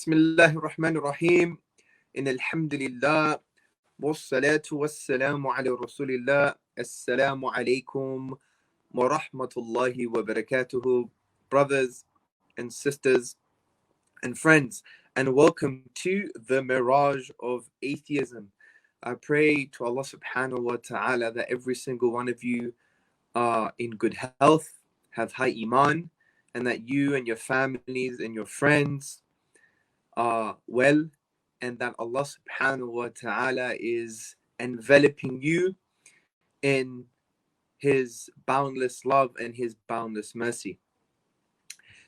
بسم الله الرحمن الرحيم إن الحمد لله والصلاة والسلام على رسول الله السلام عليكم ورحمة الله وبركاته. Brothers and sisters and friends, and welcome to the Mirage of Atheism. I pray to Allah subhanahu wa ta'ala that every single one of you are in good health, have high iman, and that you and your families and your friends are well, and that Allah subhanahu wa ta'ala is enveloping you in His boundless love and His boundless mercy.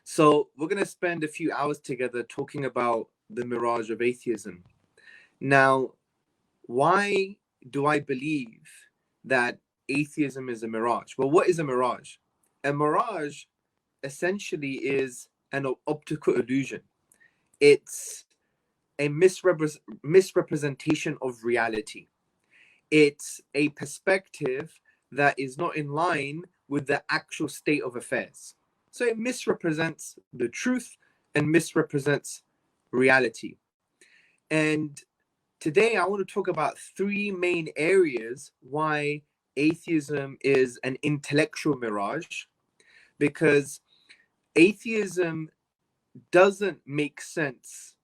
So we're going to spend a few hours together talking about the Mirage of Atheism. Now, why do I believe that atheism is a mirage? Well, what is a mirage? A mirage essentially is an optical illusion. It's a misrepresentation of reality. It's a perspective that is not in line with the actual state of affairs. So it misrepresents the truth and misrepresents reality. And today I want to talk about three main areas why atheism is an intellectual mirage, because atheism doesn't make sense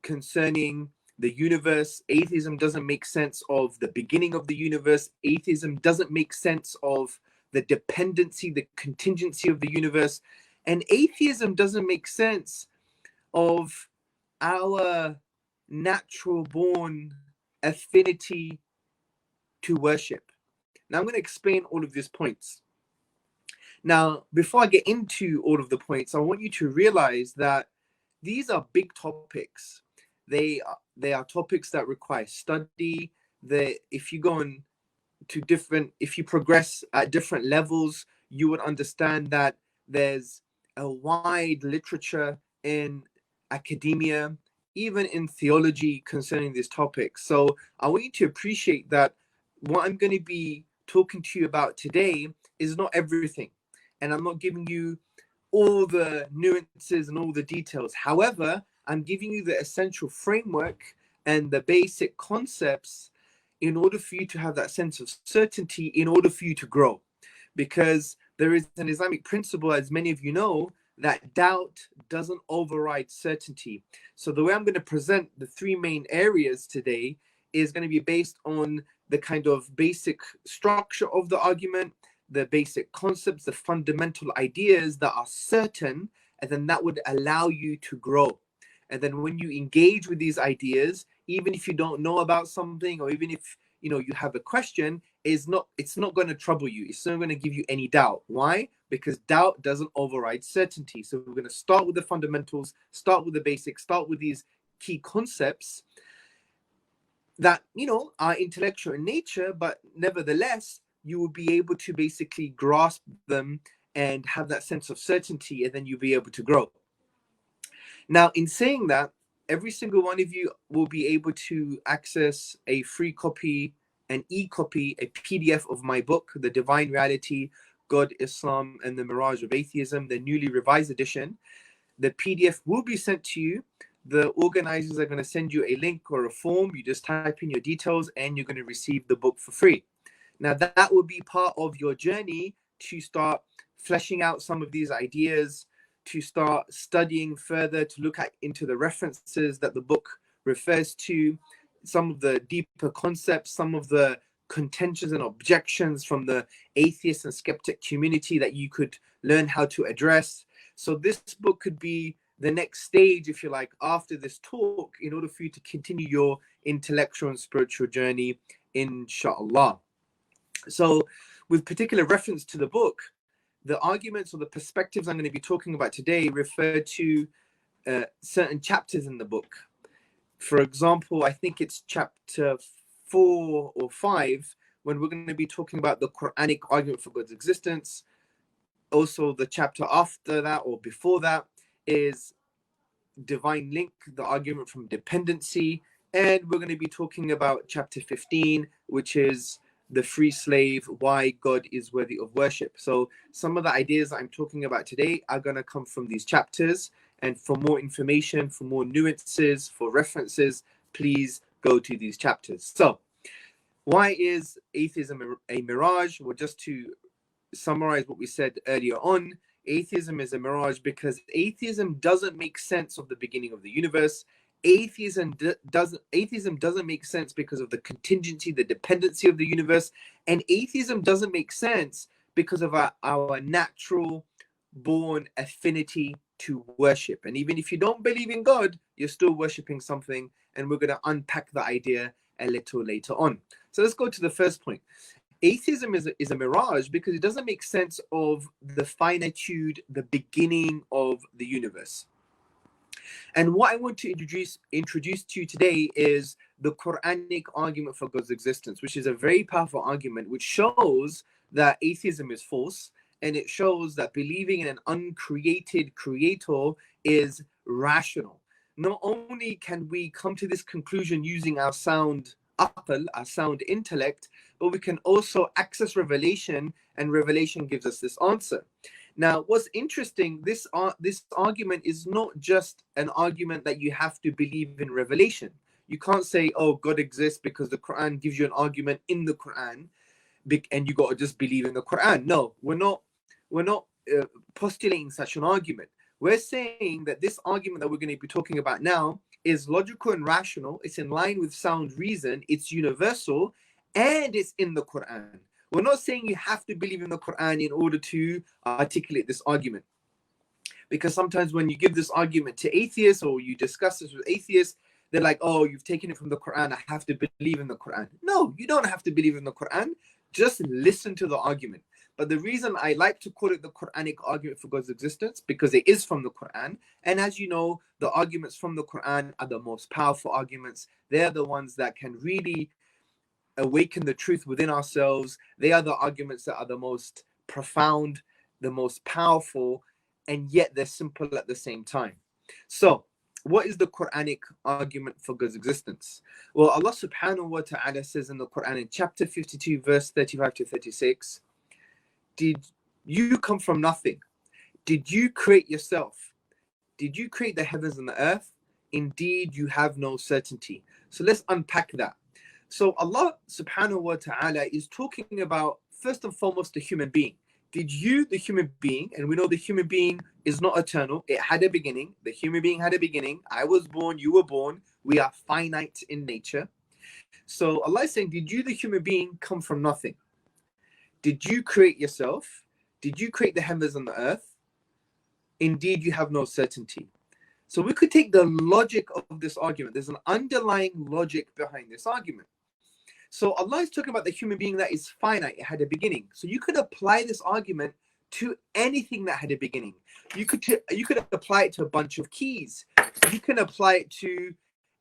concerning the universe. Atheism doesn't make sense of the beginning of the universe. Atheism doesn't make sense of the dependency, the contingency of the universe. And atheism doesn't make sense of our natural born affinity to worship. Now I'm going to explain all of these points. Now, before I get into all of the points, I want you to realize that these are big topics. They are topics that require study. If you go on to if you progress at different levels, you would understand that there's a wide literature in academia, even in theology, concerning these topics. So I want you to appreciate that what I'm going to be talking to you about today is not everything. And I'm not giving you all the nuances and all the details. However, I'm giving you the essential framework and the basic concepts in order for you to have that sense of certainty, in order for you to grow. Because there is an Islamic principle, as many of you know, that doubt doesn't override certainty. So the way I'm going to present the three main areas today is going to be based on the kind of basic structure of the argument, the basic concepts, the fundamental ideas that are certain, and then that would allow you to grow. And then when you engage with these ideas, even if you don't know about something, or even if you have a question, it's not going to trouble you. It's not going to give you any doubt. Why? Because doubt doesn't override certainty. So we're going to start with the fundamentals, start with the basics, start with these key concepts that are intellectual in nature, but nevertheless you will be able to basically grasp them and have that sense of certainty, and then you'll be able to grow. Now, in saying that, every single one of you will be able to access a free copy, an e-copy, a PDF of my book, The Divine Reality, God, Islam, and the Mirage of Atheism, the newly revised edition. The PDF will be sent to you. The organizers are going to send you a link or a form. You just type in your details and you're going to receive the book for free. Now, that will be part of your journey to start fleshing out some of these ideas, to start studying further, to look into the references that the book refers to, some of the deeper concepts, some of the contentions and objections from the atheist and skeptic community that you could learn how to address. So this book could be the next stage, if you like, after this talk, in order for you to continue your intellectual and spiritual journey, inshallah. So with particular reference to the book, the arguments or the perspectives I'm going to be talking about today refer to certain chapters in the book. For example, I think it's chapter 4 or 5, when we're going to be talking about the Quranic argument for God's existence. Also, the chapter after that or before that is divine link, the argument from dependency. And we're going to be talking about chapter 15, which is the free slave, why God is worthy of worship. So some of the ideas I'm talking about today are going to come from these chapters, And for more information, for more nuances, for references, please go to these chapters. So why is atheism a mirage? Well, just to summarize what we said earlier on, atheism is a mirage because atheism doesn't make sense of the beginning of the universe. Atheism doesn't make sense because of the contingency, the dependency of the universe. And atheism doesn't make sense because of our natural born affinity to worship. And even if you don't believe in God, you're still worshiping something. And we're going to unpack the idea a little later on. So let's go to the first point. Atheism is a mirage because it doesn't make sense of the finitude, the beginning of the universe. And what I want to introduce to you today is the Quranic argument for God's existence, which is a very powerful argument, which shows that atheism is false, and it shows that believing in an uncreated creator is rational. Not only can we come to this conclusion using our sound aql, our sound intellect, but we can also access revelation, and revelation gives us this answer. Now, what's interesting, this argument is not just an argument that you have to believe in revelation. You can't say, oh, God exists because the Quran gives you an argument in the Quran, and you got to just believe in the Quran. No, we're not postulating such an argument. We're saying that this argument that we're going to be talking about now is logical and rational. It's in line with sound reason. It's universal, and it's in the Quran. We're not saying you have to believe in the Quran in order to articulate this argument. Because sometimes when you give this argument to atheists or you discuss this with atheists, they're like, oh, you've taken it from the Quran. I have to believe in the Quran. No, you don't have to believe in the Quran. Just listen to the argument. But the reason I like to call it the Quranic argument for God's existence, because it is from the Quran. And as you know, the arguments from the Quran are the most powerful arguments. They're the ones that can really awaken the truth within ourselves. They are the arguments that are the most profound, the most powerful, and yet they're simple at the same time. So what is the Quranic argument for God's existence? Well, Allah subhanahu wa ta'ala says in the Quran in chapter 52 verse 35 to 36, did you come from nothing? Did you create yourself? Did you create the heavens and the earth? Indeed, you have no certainty. So let's unpack that. So Allah subhanahu wa ta'ala is talking about, first and foremost, the human being. Did you, the human being, and we know the human being is not eternal, it had a beginning. The human being had a beginning. I was born, you were born. We are finite in nature. So Allah is saying, did you, the human being, come from nothing? Did you create yourself? Did you create the heavens and the earth? Indeed, you have no certainty. So we could take the logic of this argument. There's an underlying logic behind this argument. So Allah is talking about the human being that is finite. It had a beginning. So you could apply this argument to anything that had a beginning. You could apply it to a bunch of keys. You can apply it to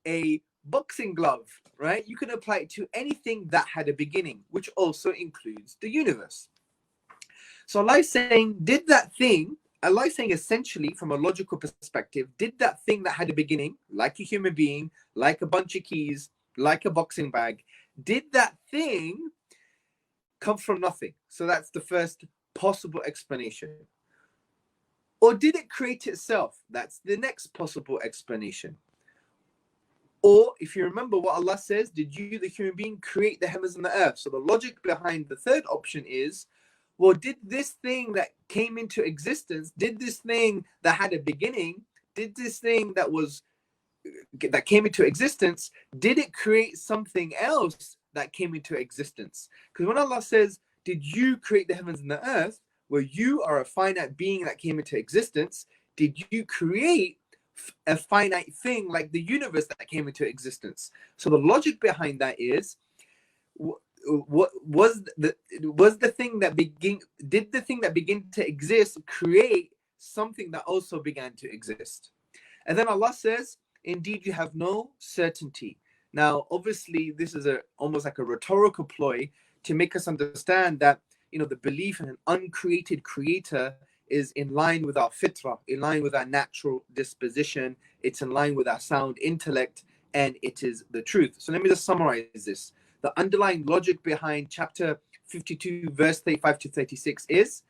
a boxing glove, right? You can apply it to anything that had a beginning, which also includes the universe. So Allah is saying, Allah is saying essentially from a logical perspective, did that thing that had a beginning, like a human being, like a bunch of keys, like a boxing bag, did that thing come from nothing? So that's the first possible explanation. Or did it create itself? That's the next possible explanation. Or if you remember what Allah says, did you, the human being, create the heavens and the earth? So the logic behind the third option is, well, did this thing that came into existence, did this thing that had a beginning, did this thing that came into existence, did it create something else that came into existence? Because when Allah says, did you create the heavens and the earth, where you are a finite being that came into existence, did you create a finite thing like the universe that came into existence? So the logic behind that is, what was the thing that did the thing that began to exist create something that also began to exist? And then Allah says, indeed, you have no certainty. Now, obviously, this is almost like a rhetorical ploy to make us understand that, the belief in an uncreated creator is in line with our fitrah, in line with our natural disposition. It's in line with our sound intellect, and it is the truth. So let me just summarize this. The underlying logic behind chapter 52, verse 35 to 36 is,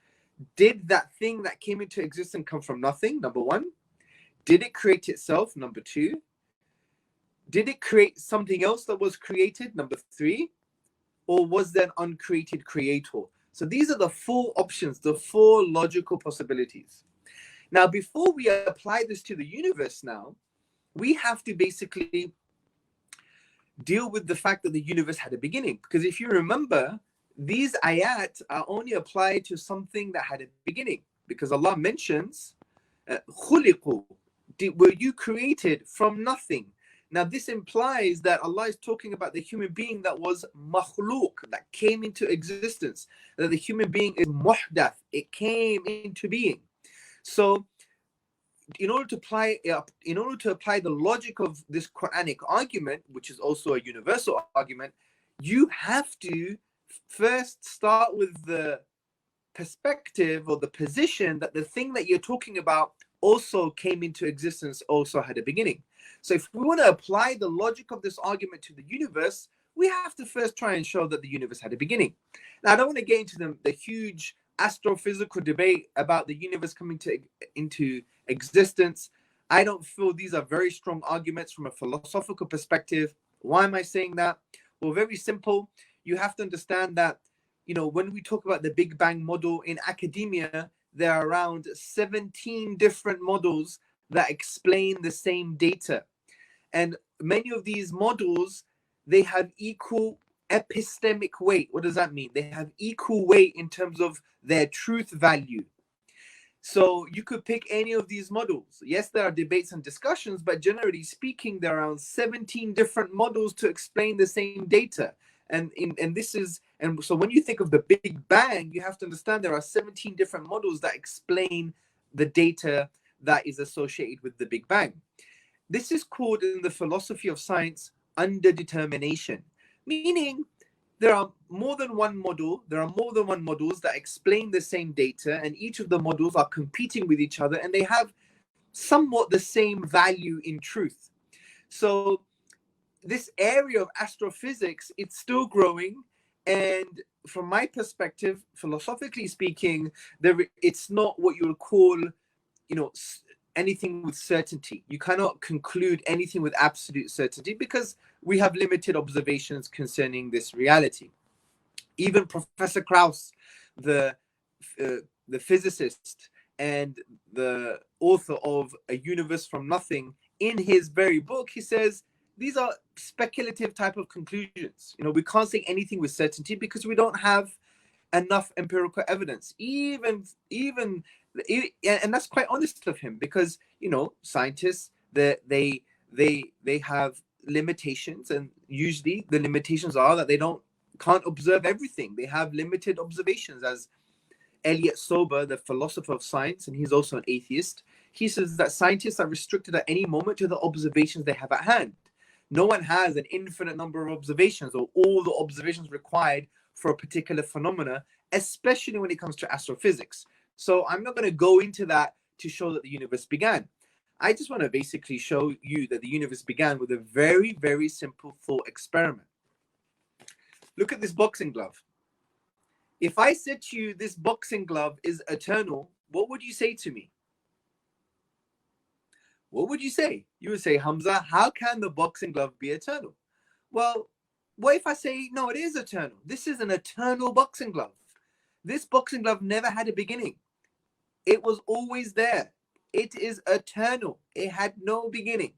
did that thing that came into existence come from nothing? Number one. Did it create itself? Number 2. Did it create something else that was created? Number 3. Or was there an uncreated creator? So these are the 4 options, the 4 logical possibilities. Now, before we apply this to the universe now, we have to basically deal with the fact that the universe had a beginning. Because if you remember, these ayat are only applied to something that had a beginning. Because Allah mentions, خُلِقُوا, were you created from nothing? Now, this implies that Allah is talking about the human being that was makhluk, that came into existence. That the human being is muhdath, it came into being. So, in order to apply the logic of this Quranic argument, which is also a universal argument, you have to first start with the perspective or the position that the thing that you're talking about also came into existence, also had a beginning. So if we want to apply the logic of this argument to the universe, we have to first try and show that the universe had a beginning. Now, I don't want to get into the huge astrophysical debate about the universe coming into existence. I don't feel these are very strong arguments from a philosophical perspective. Why am I saying that? Well, very simple. You have to understand that, when we talk about the Big Bang model in academia, there are around 17 different models that explain the same data. And many of these models, they have equal epistemic weight. What does that mean? They have equal weight in terms of their truth value. So you could pick any of these models. Yes, there are debates and discussions, but generally speaking, there are around 17 different models to explain the same data. And so when you think of the Big Bang, you have to understand there are 17 different models that explain the data that is associated with the Big Bang. This is called in the philosophy of science underdetermination, meaning there are more than one model, there are more than one models that explain the same data, and each of the models are competing with each other, and they have somewhat the same value in truth. So this area of astrophysics, it's still growing, and from my perspective, philosophically speaking, it's not what you would call, anything with certainty. You cannot conclude anything with absolute certainty because we have limited observations concerning this reality. Even Professor Krauss, the physicist and the author of A Universe from Nothing, in his very book, he says these are speculative type of conclusions. We can't say anything with certainty because we don't have enough empirical evidence. Even and that's quite honest of him because scientists they have limitations, and usually the limitations are that they can't observe everything. They have limited observations. As Elliot Sober, the philosopher of science, and he's also an atheist, he says that scientists are restricted at any moment to the observations they have at hand. No one has an infinite number of observations or all the observations required for a particular phenomena, especially when it comes to astrophysics. So I'm not going to go into that to show that the universe began. I just want to basically show you that the universe began with a very, very simple thought experiment. Look at this boxing glove. If I said to you this boxing glove is eternal, what would you say to me? What would you say? You would say, Hamza, how can the boxing glove be eternal? Well, what if I say, no, it is eternal? This is an eternal boxing glove. This boxing glove never had a beginning. It was always there. It is eternal. It had no beginning.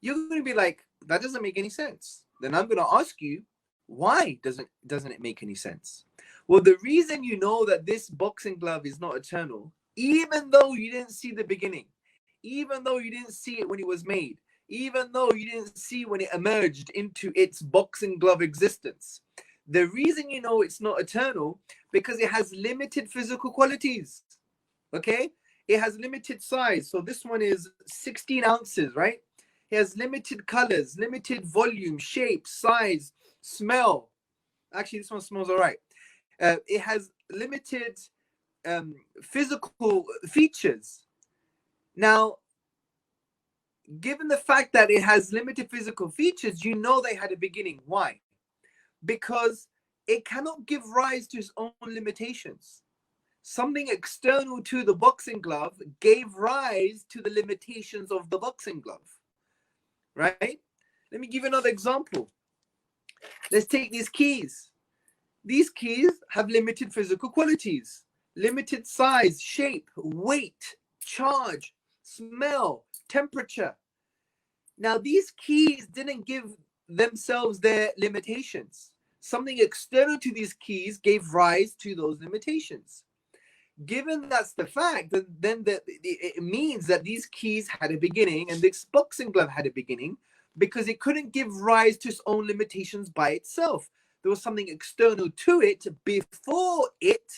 You're going to be like, that doesn't make any sense. Then I'm going to ask you, why doesn't it make any sense? Well, the reason you know that this boxing glove is not eternal, even though you didn't see the beginning, even though you didn't see it when it was made, even though you didn't see when it emerged into its boxing glove existence, the reason you know it's not eternal, because it has limited physical qualities. Okay? It has limited size. So this one is 16 ounces, right? It has limited colors, limited volume, shape, size, smell. Actually, this one smells all right. It has limited physical features. Now, given the fact that it has limited physical features, you know they had a beginning. Why? Because it cannot give rise to its own limitations. something external to the boxing glove gave rise to the limitations of the boxing glove, right? Let me give you another example. Let's take these keys. These keys have limited physical qualities, limited size, shape, weight, charge, smell, temperature. Now, these keys didn't give themselves their limitations. Something external to these keys gave rise to those limitations. Given that's the fact, then it means that these keys had a beginning and this boxing glove had a beginning, because it couldn't give rise to its own limitations by itself. There was something external to it before it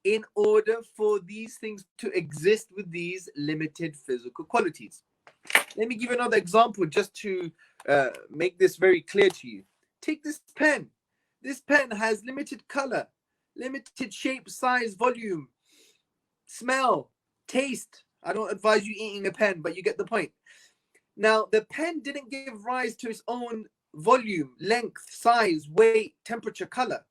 in order for these things to exist with these limited physical qualities. Let me give you another example just to make this very clear to you. Take this pen. This pen has limited color, limited shape, size, volume, smell, taste. I don't advise you eating a pen, but you get the point. Now, the pen didn't give rise to its own volume, length, size, weight, temperature, color.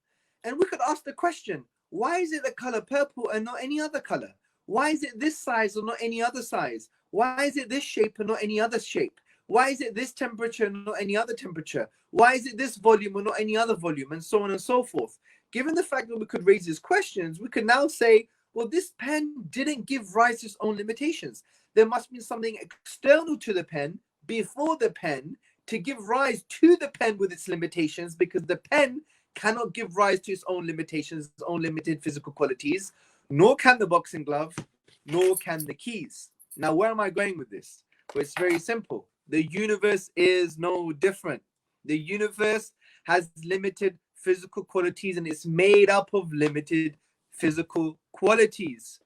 And we could ask the question, why is it the color purple and not any other color? Why is it this size or not any other size? Why is it this shape and not any other shape? Why is it this temperature and not any other temperature? Why is it this volume or not any other volume? And so on and so forth. Given the fact that we could raise these questions, we could now say, well, this pen didn't give rise to its own limitations. There must be something external to the pen before the pen to give rise to the pen with its limitations, because the pen cannot give rise to its own limitations, its own limited physical qualities, nor can the boxing glove, nor can the keys. Now, where am I going with this? Well, it's very simple. The universe is no different. The universe has limited physical qualities and it's made up of limited physical qualities.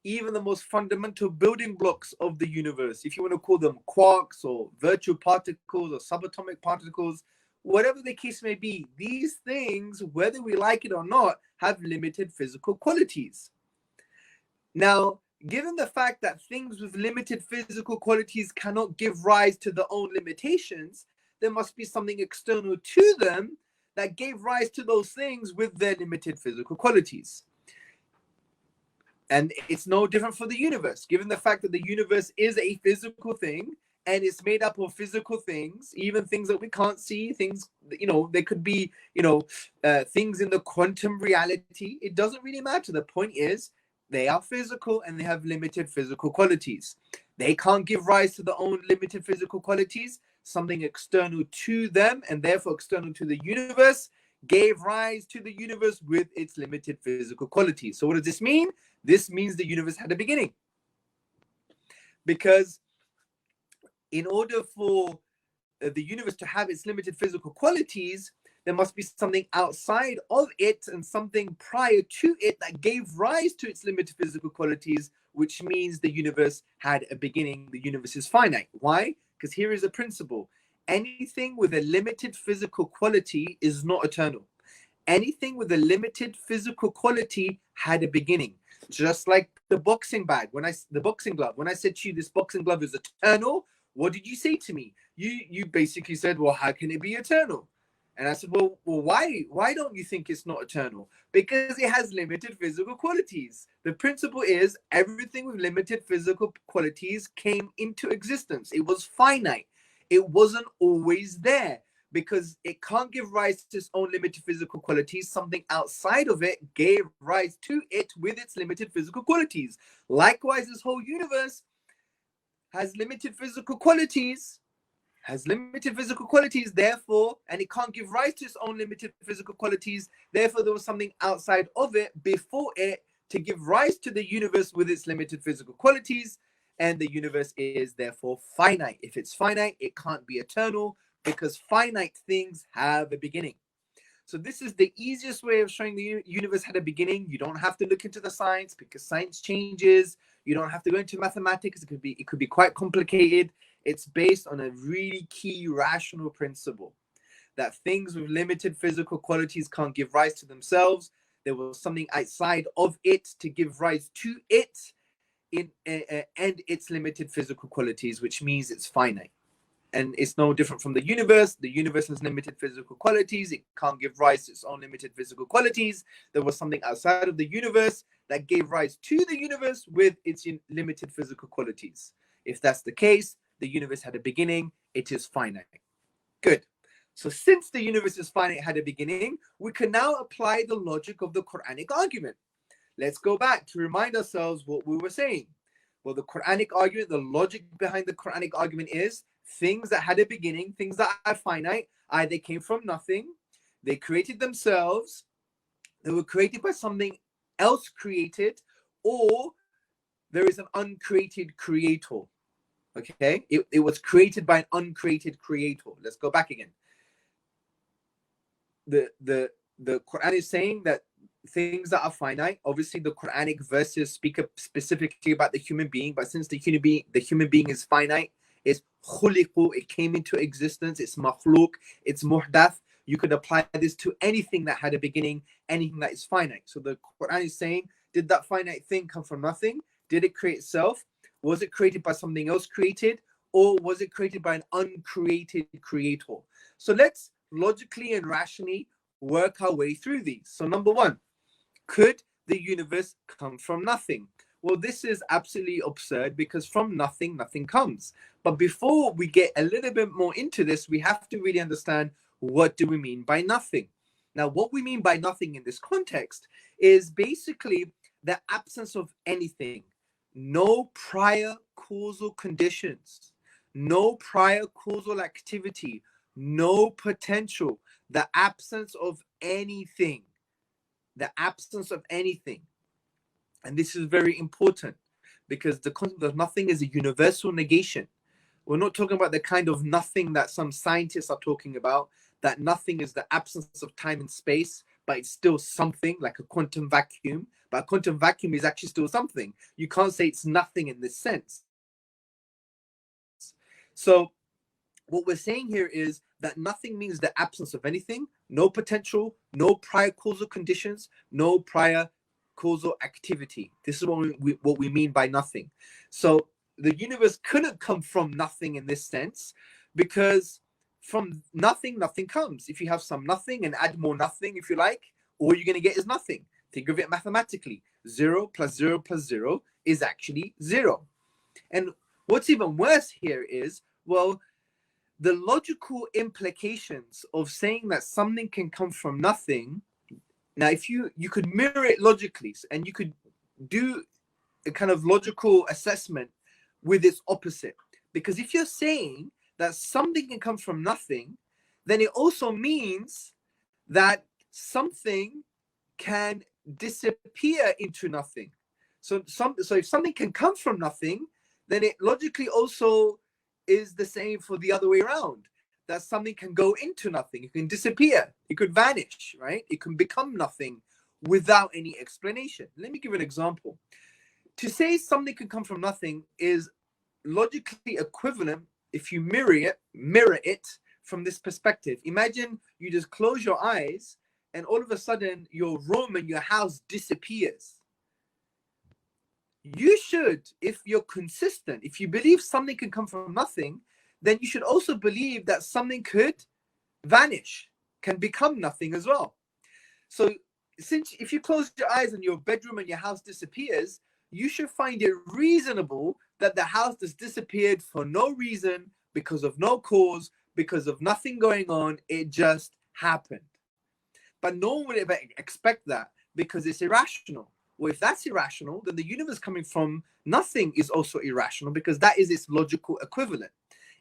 Even the most fundamental building blocks of the universe, if you want to call them quarks or virtual particles or subatomic particles, whatever the case may be, these things, whether we like it or not, have limited physical qualities. Now, given the fact that things with limited physical qualities cannot give rise to their own limitations, there must be something external to them that gave rise to those things with their limited physical qualities. And it's no different for the universe, given the fact that the universe is a physical thing and it's made up of physical things, even things that we can't see, things, there could be, things in the quantum reality. It doesn't really matter. The point is, they are physical and they have limited physical qualities. They can't give rise to their own limited physical qualities. Something external to them and therefore external to the universe gave rise to the universe with its limited physical qualities. So what does this mean? This means the universe had a beginning. Because in order for the universe to have its limited physical qualities, there must be something outside of it and something prior to it that gave rise to its limited physical qualities, which means the universe had a beginning. The universe is finite. Why? Because here is a principle. Anything with a limited physical quality is not eternal. Anything with a limited physical quality had a beginning. Just like the boxing bag, the boxing glove. When I said to you, this boxing glove is eternal, what did you say to me? You basically said, well, how can it be eternal? And I said, well, why don't you think it's not eternal? Because it has limited physical qualities. The principle is everything with limited physical qualities came into existence. It was finite. It wasn't always there because it can't give rise to its own limited physical qualities. Something outside of it gave rise to it with its limited physical qualities. Likewise, this whole universe has limited physical qualities. Therefore, and it can't give rise to its own limited physical qualities. Therefore, there was something outside of it before it to give rise to the universe with its limited physical qualities. And the universe is therefore finite. If it's finite, it can't be eternal because finite things have a beginning. So this is the easiest way of showing the universe had a beginning. You don't have to look into the science because science changes. You don't have to go into mathematics. It could be quite complicated. It's based on a really key rational principle that things with limited physical qualities can't give rise to themselves. There was something outside of it to give rise to it and its limited physical qualities, which means it's finite. And it's no different from the universe. The universe has limited physical qualities. It can't give rise to its own limited physical qualities. There was something outside of the universe that gave rise to the universe with its limited physical qualities. If that's the case, the universe had a beginning. It is finite. Good. So since the universe is finite, had a beginning, we can now apply the logic of the Quranic argument. Let's go back to remind ourselves what we were saying. Well, the Quranic argument, the logic behind the Quranic argument is things that had a beginning, things that are finite, either came from nothing, they created themselves, they were created by something else created, or there is an uncreated creator. Okay, it was created by an uncreated creator. Let's go back again. The Quran is saying that things that are finite, obviously the Quranic verses speak specifically about the human being, but since the human being is finite, it's khuliqu, it came into existence, it's makhluk, it's muhdath. You could apply this to anything that had a beginning, anything that is finite. So the Quran is saying, did that finite thing come from nothing? Did it create itself? Was it created by something else created? Or was it created by an uncreated creator? So let's logically and rationally work our way through these. So number one, could the universe come from nothing? Well, this is absolutely absurd because from nothing, nothing comes. But before we get a little bit more into this, we have to really understand, what do we mean by nothing? Now, what we mean by nothing in this context is basically the absence of anything, no prior causal conditions, no prior causal activity, no potential, the absence of anything, the absence of anything. And this is very important because the concept of nothing is a universal negation. We're not talking about the kind of nothing that some scientists are talking about, that nothing is the absence of time and space, but it's still something, like a quantum vacuum. But a quantum vacuum is actually still something. You can't say it's nothing in this sense. So what we're saying here is that nothing means the absence of anything, no potential, no prior causal conditions, no prior causal activity. This is what we mean by nothing. So the universe couldn't come from nothing in this sense, because from nothing, nothing comes. If you have some nothing and add more nothing, if you like, all you're going to get is nothing. Think of it mathematically. 0 plus 0 plus 0 is actually 0. And what's even worse here is, well, the logical implications of saying that something can come from nothing. Now, if you could mirror it logically, and you could do a kind of logical assessment with its opposite. Because if you're saying that something can come from nothing, then it also means that something can disappear into nothing. So if something can come from nothing, then it logically also is the same for the other way around. That something can go into nothing, it can disappear, it could vanish, right? It can become nothing without any explanation. Let me give an example. To say something can come from nothing is logically equivalent if you mirror it from this perspective. Imagine you just close your eyes and all of a sudden your room and your house disappears. You should, if you're consistent, if you believe something can come from nothing, then you should also believe that something could vanish, can become nothing as well. So since if you close your eyes and your bedroom and your house disappears, you should find it reasonable that the house has disappeared for no reason, because of no cause, because of nothing going on. It just happened. But no one would ever expect that, because it's irrational. Well, if that's irrational, then the universe coming from nothing is also irrational, because that is its logical equivalent.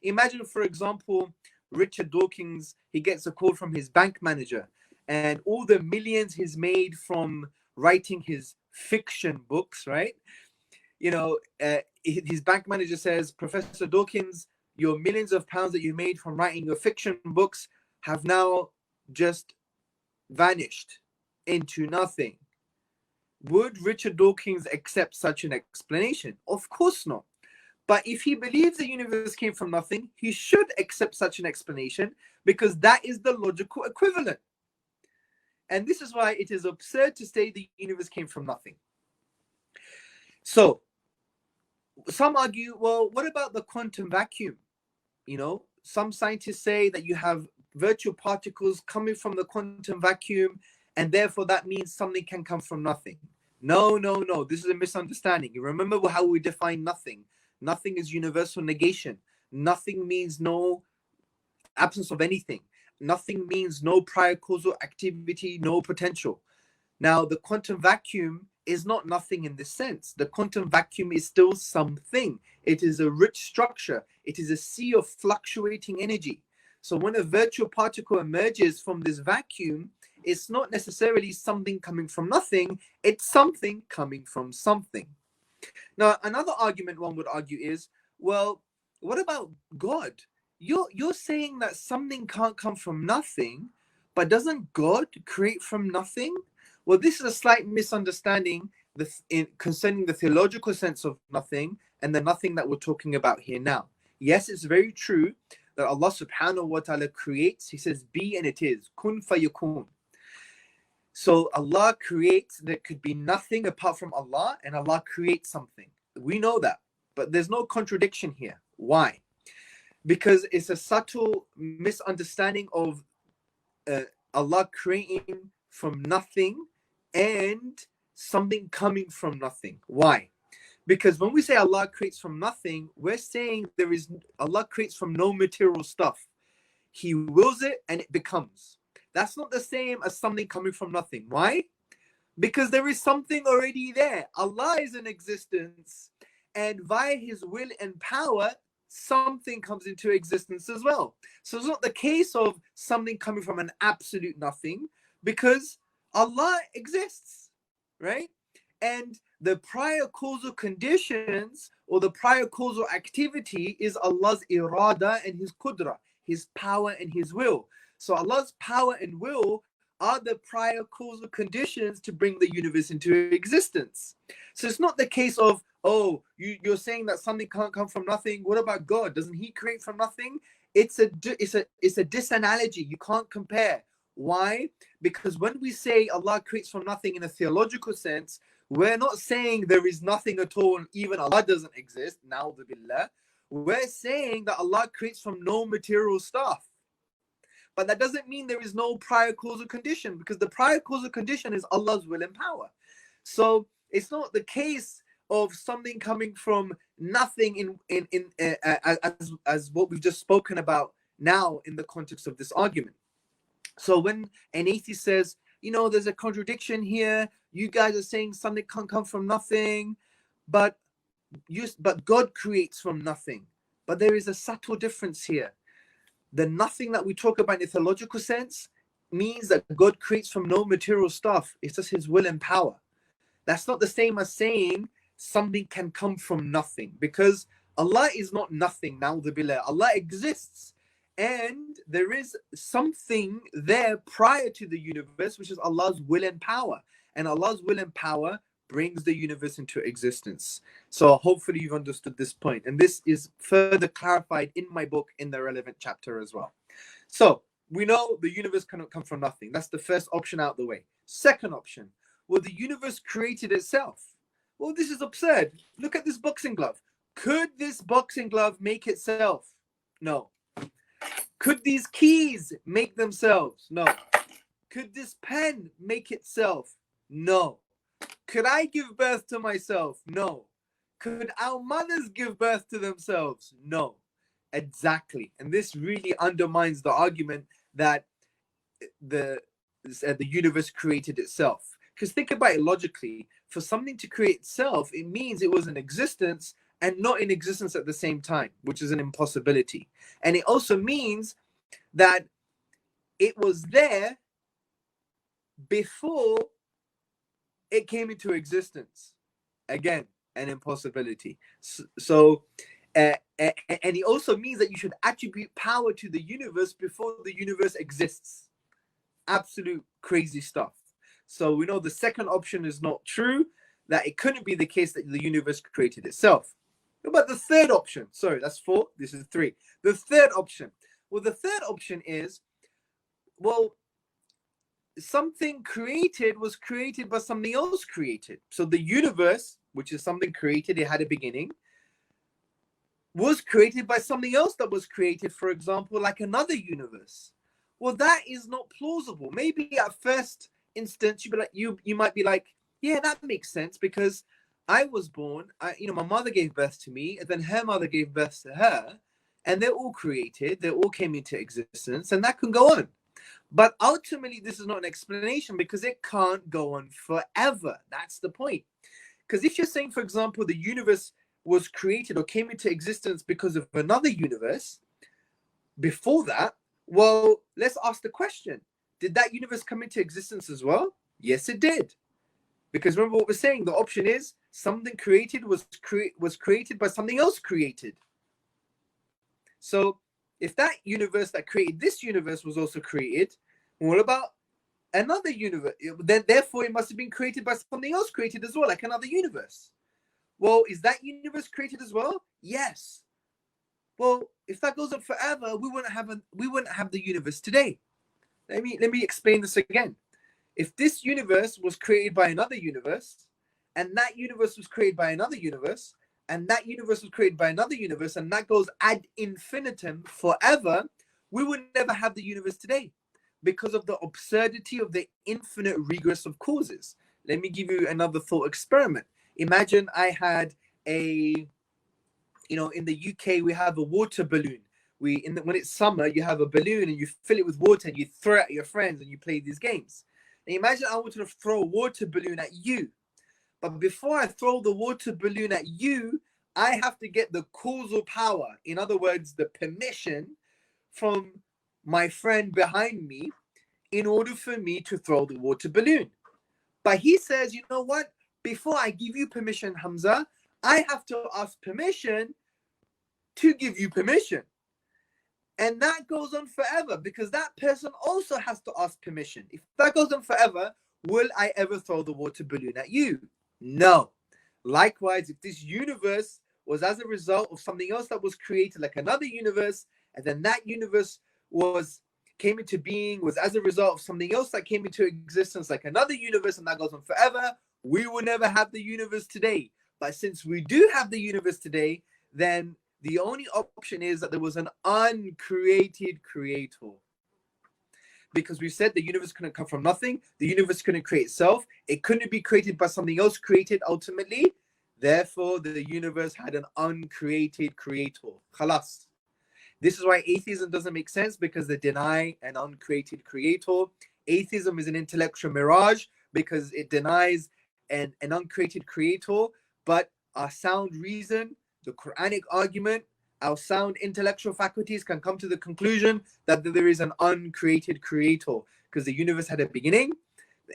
Imagine, for example, Richard Dawkins, he gets a call from his bank manager, and all the millions he's made from writing his fiction books, right? His bank manager says, Professor Dawkins, your millions of pounds that you made from writing your fiction books have now just vanished into nothing. Would Richard Dawkins accept such an explanation? Of course not. But if he believes the universe came from nothing, he should accept such an explanation, because that is the logical equivalent. And this is why it is absurd to say the universe came from nothing. So some argue, well, what about the quantum vacuum? some scientists say that you have virtual particles coming from the quantum vacuum, and therefore that means something can come from nothing. No, no, no. This is a misunderstanding. You remember how we define nothing. Nothing is universal negation. Nothing means no absence of anything. Nothing means no prior causal activity, no potential. Now, the quantum vacuum is not nothing in this sense. The quantum vacuum is still something. It is a rich structure. It is a sea of fluctuating energy. So when a virtual particle emerges from this vacuum, it's not necessarily something coming from nothing. It's something coming from something. Now, another argument one would argue is, well, what about God? You're saying that something can't come from nothing, but doesn't God create from nothing? Well, this is a slight misunderstanding concerning the theological sense of nothing and the nothing that we're talking about here now. Yes, it's very true that Allah subhanahu wa ta'ala creates. He says, be and it is. Kun fayakun. So Allah creates. There could be nothing apart from Allah, and Allah creates something. We know that. But there's no contradiction here. Why? Because it's a subtle misunderstanding of Allah creating from nothing and something coming from nothing. Why? Because when we say Allah creates from nothing, we're saying Allah creates from no material stuff. He wills it and it becomes. That's not the same as something coming from nothing. Why? Because there is something already there. Allah is in existence, and via His will and power, something comes into existence as well. So it's not the case of something coming from an absolute nothing, because Allah exists, right? And the prior causal conditions or the prior causal activity is Allah's irada and His qudra, His power and His will. So Allah's power and will are the prior causal conditions to bring the universe into existence. So it's not the case of, oh, you're saying that something can't come from nothing. What about God? Doesn't He create from nothing? It's a disanalogy. You can't compare. Why? Because when we say Allah creates from nothing in a theological sense, we're not saying there is nothing at all and even Allah doesn't exist. Na'udhu billah. We're saying that Allah creates from no material stuff. But that doesn't mean there is no prior causal condition, because the prior causal condition is Allah's will and power. So it's not the case of something coming from nothing as what we've just spoken about now in the context of this argument. So when an atheist says, there's a contradiction here, you guys are saying something can't come from nothing, but God creates from nothing. But there is a subtle difference here. The nothing that we talk about in a theological sense means that God creates from no material stuff. It's just His will and power. That's not the same as saying something can come from nothing, because Allah is not nothing. Na'udhu billah. Allah exists, and there is something there prior to the universe, which is Allah's will and power. And Allah's will and power brings the universe into existence. So hopefully you've understood this point. And this is further clarified in my book in the relevant chapter as well. So we know the universe cannot come from nothing. That's the first option out of the way. Second option, well, the universe created itself. Well, this is absurd. Look at this boxing glove. Could this boxing glove make itself? No. Could these keys make themselves? No. Could this pen make itself? No. Could I give birth to myself? No. Could our mothers give birth to themselves? No. Exactly. And this really undermines the argument that the universe created itself. Because think about it logically. For something to create itself, it means it was in existence and not in existence at the same time, which is an impossibility. And it also means that it was there before it came into existence. Again, an impossibility. And it also means that you should attribute power to the universe before the universe exists. Absolute crazy stuff. So we know the second option is not true, that it couldn't be the case that the universe created itself. What about the third option? Sorry, that's 4. This is 3. The third option. Well, the third option is, well, something created was created by something else created. So the universe, which is something created, it had a beginning. was created by something else that was created, for example, like another universe. Well, that is not plausible. Maybe at first instance you might be like, yeah, that makes sense, because I was born, my mother gave birth to me, and then her mother gave birth to her, and they're all created, they all came into existence, and that can go on. But ultimately, this is not an explanation, because it can't go on forever. That's the point. Because if you're saying, for example, the universe was created or came into existence because of another universe before that, well, let's ask the question, did that universe come into existence as well? Yes, it did. Because remember what we're saying, the option is something created was created by something else created. So if that universe that created this universe was also created, what about another universe? Then therefore it must have been created by something else created as well, like another universe. Well, is that universe created as well? Yes. Well, if that goes on forever, we wouldn't have the universe today. Let me explain this again. If this universe was created by another universe, and that universe was created by another universe, and that universe was created by another universe, and that goes ad infinitum forever, we would never have the universe today, because of the absurdity of the infinite regress of causes. Let me give you another thought experiment. Imagine I had in the UK, we have a water balloon. When it's summer, you have a balloon and you fill it with water and you throw it at your friends and you play these games. And imagine I wanted to throw a water balloon at you. But before I throw the water balloon at you, I have to get the causal power. In other words, the permission from my friend behind me in order for me to throw the water balloon. But he says, you know what? Before I give you permission, Hamza, I have to ask permission to give you permission. And that goes on forever, because that person also has to ask permission. If that goes on forever, will I ever throw the water balloon at you? No. Likewise, if this universe was as a result of something else that was created, like another universe, and then that universe came into being, was as a result of something else that came into existence, like another universe, and that goes on forever, we will never have the universe today. But since we do have the universe today, then the only option is that there was an uncreated creator. Because we said the universe couldn't come from nothing, the universe couldn't create itself, it couldn't be created by something else created ultimately. Therefore, the universe had an uncreated creator. Khalas. This is why atheism doesn't make sense, because they deny an uncreated creator. Atheism is an intellectual mirage because it denies an uncreated creator, but our sound reason, the Quranic argument, our sound intellectual faculties can come to the conclusion that there is an uncreated creator, because the universe had a beginning,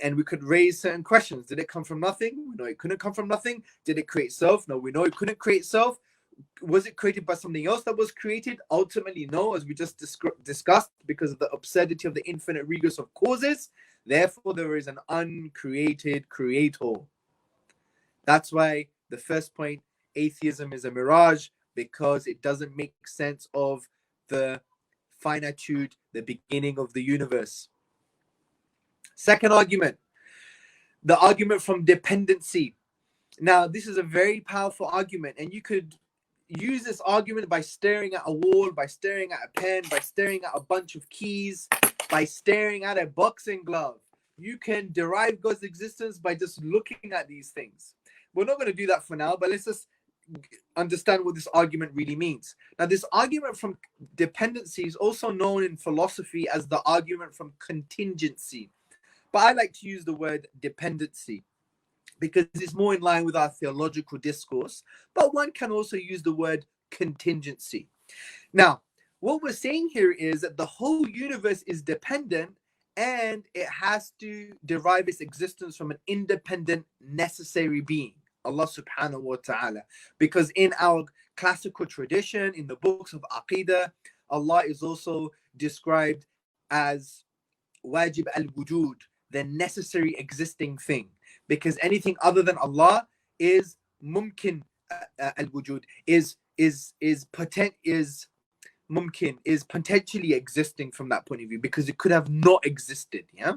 and we could raise certain questions. Did it come from nothing? We know it couldn't come from nothing. Did it create itself? No, we know it couldn't create itself. Was it created by something else that was created? Ultimately, no, as we just discussed, because of the absurdity of the infinite regress of causes. Therefore, there is an uncreated creator. That's why the first point, atheism is a mirage, because it doesn't make sense of the finitude, the beginning of the universe. Second argument, the argument from dependency. Now, this is a very powerful argument, and you could use this argument by staring at a wall, by staring at a pen, by staring at a bunch of keys, by staring at a boxing glove. You can derive God's existence by just looking at these things. We're not going to do that for now, but let's just understand what this argument really means. Now, this argument from dependency is also known in philosophy as the argument from contingency. But I like to use the word dependency because it's more in line with our theological discourse. But one can also use the word contingency. Now, what we're saying here is that the whole universe is dependent, and it has to derive its existence from an independent, necessary being, Allah subhanahu wa ta'ala. Because in our classical tradition, in the books of Aqidah, Allah is also described as wajib al-wujud, the necessary existing thing. Because anything other than Allah is mumkin al-wujud, is potentially existing from that point of view, because it could have not existed. Yeah.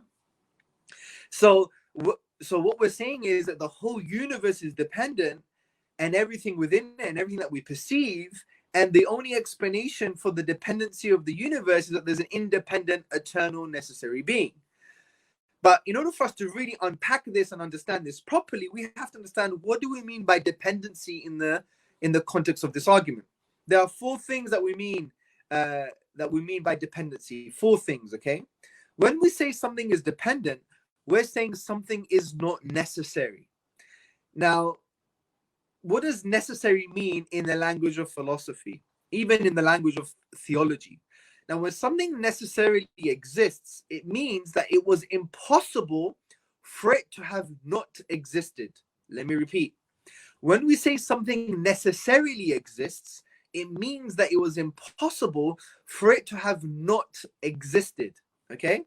So what we're saying is that the whole universe is dependent, and everything within it and everything that we perceive And the only explanation for the dependency of the universe is that there's an independent, eternal, necessary being. But in order for us to really unpack this and understand this properly, we have to understand, what do we mean by dependency in the context of this argument? There are four things that we mean by dependency. Four things, okay? When we say something is dependent, we're saying something is not necessary. Now, what does necessary mean in the language of philosophy, even in the language of theology? Now, when something necessarily exists, it means that it was impossible for it to have not existed. Let me repeat. When we say something necessarily exists, it means that it was impossible for it to have not existed. Okay?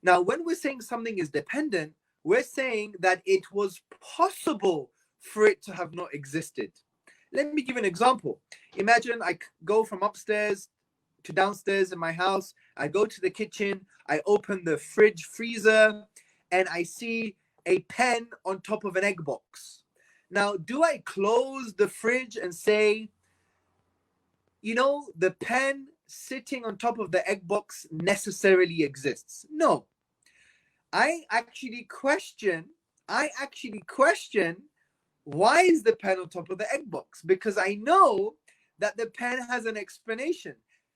Now, when we're saying something is dependent, we're saying that it was possible for it to have not existed. Let me give an example. Imagine I go from upstairs to downstairs in my house. I go to the kitchen, I open the fridge freezer, and I see a pen on top of an egg box. Now, do I close the fridge and say, you know, the pen sitting on top of the egg box necessarily exists? No. I actually question why is the pen on top of the egg box? Because I know that the pen has an explanation.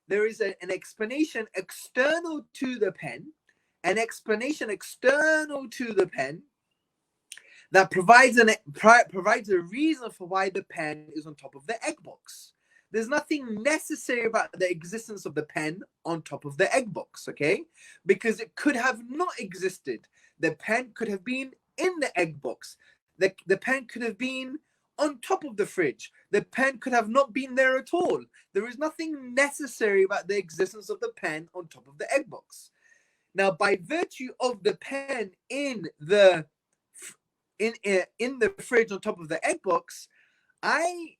There is an explanation external to the pen, an explanation external to the pen that provides a reason for why the pen is on top of the egg box. There's nothing necessary about the existence of the pen on top of the egg box, okay? Because it could have not existed. The pen could have been in the egg box. The pen could have been on top of the fridge. The pen could have not been there at all. There is nothing necessary about the existence of the pen on top of the egg box. Now, by virtue of the pen in the fridge on top of the egg box, I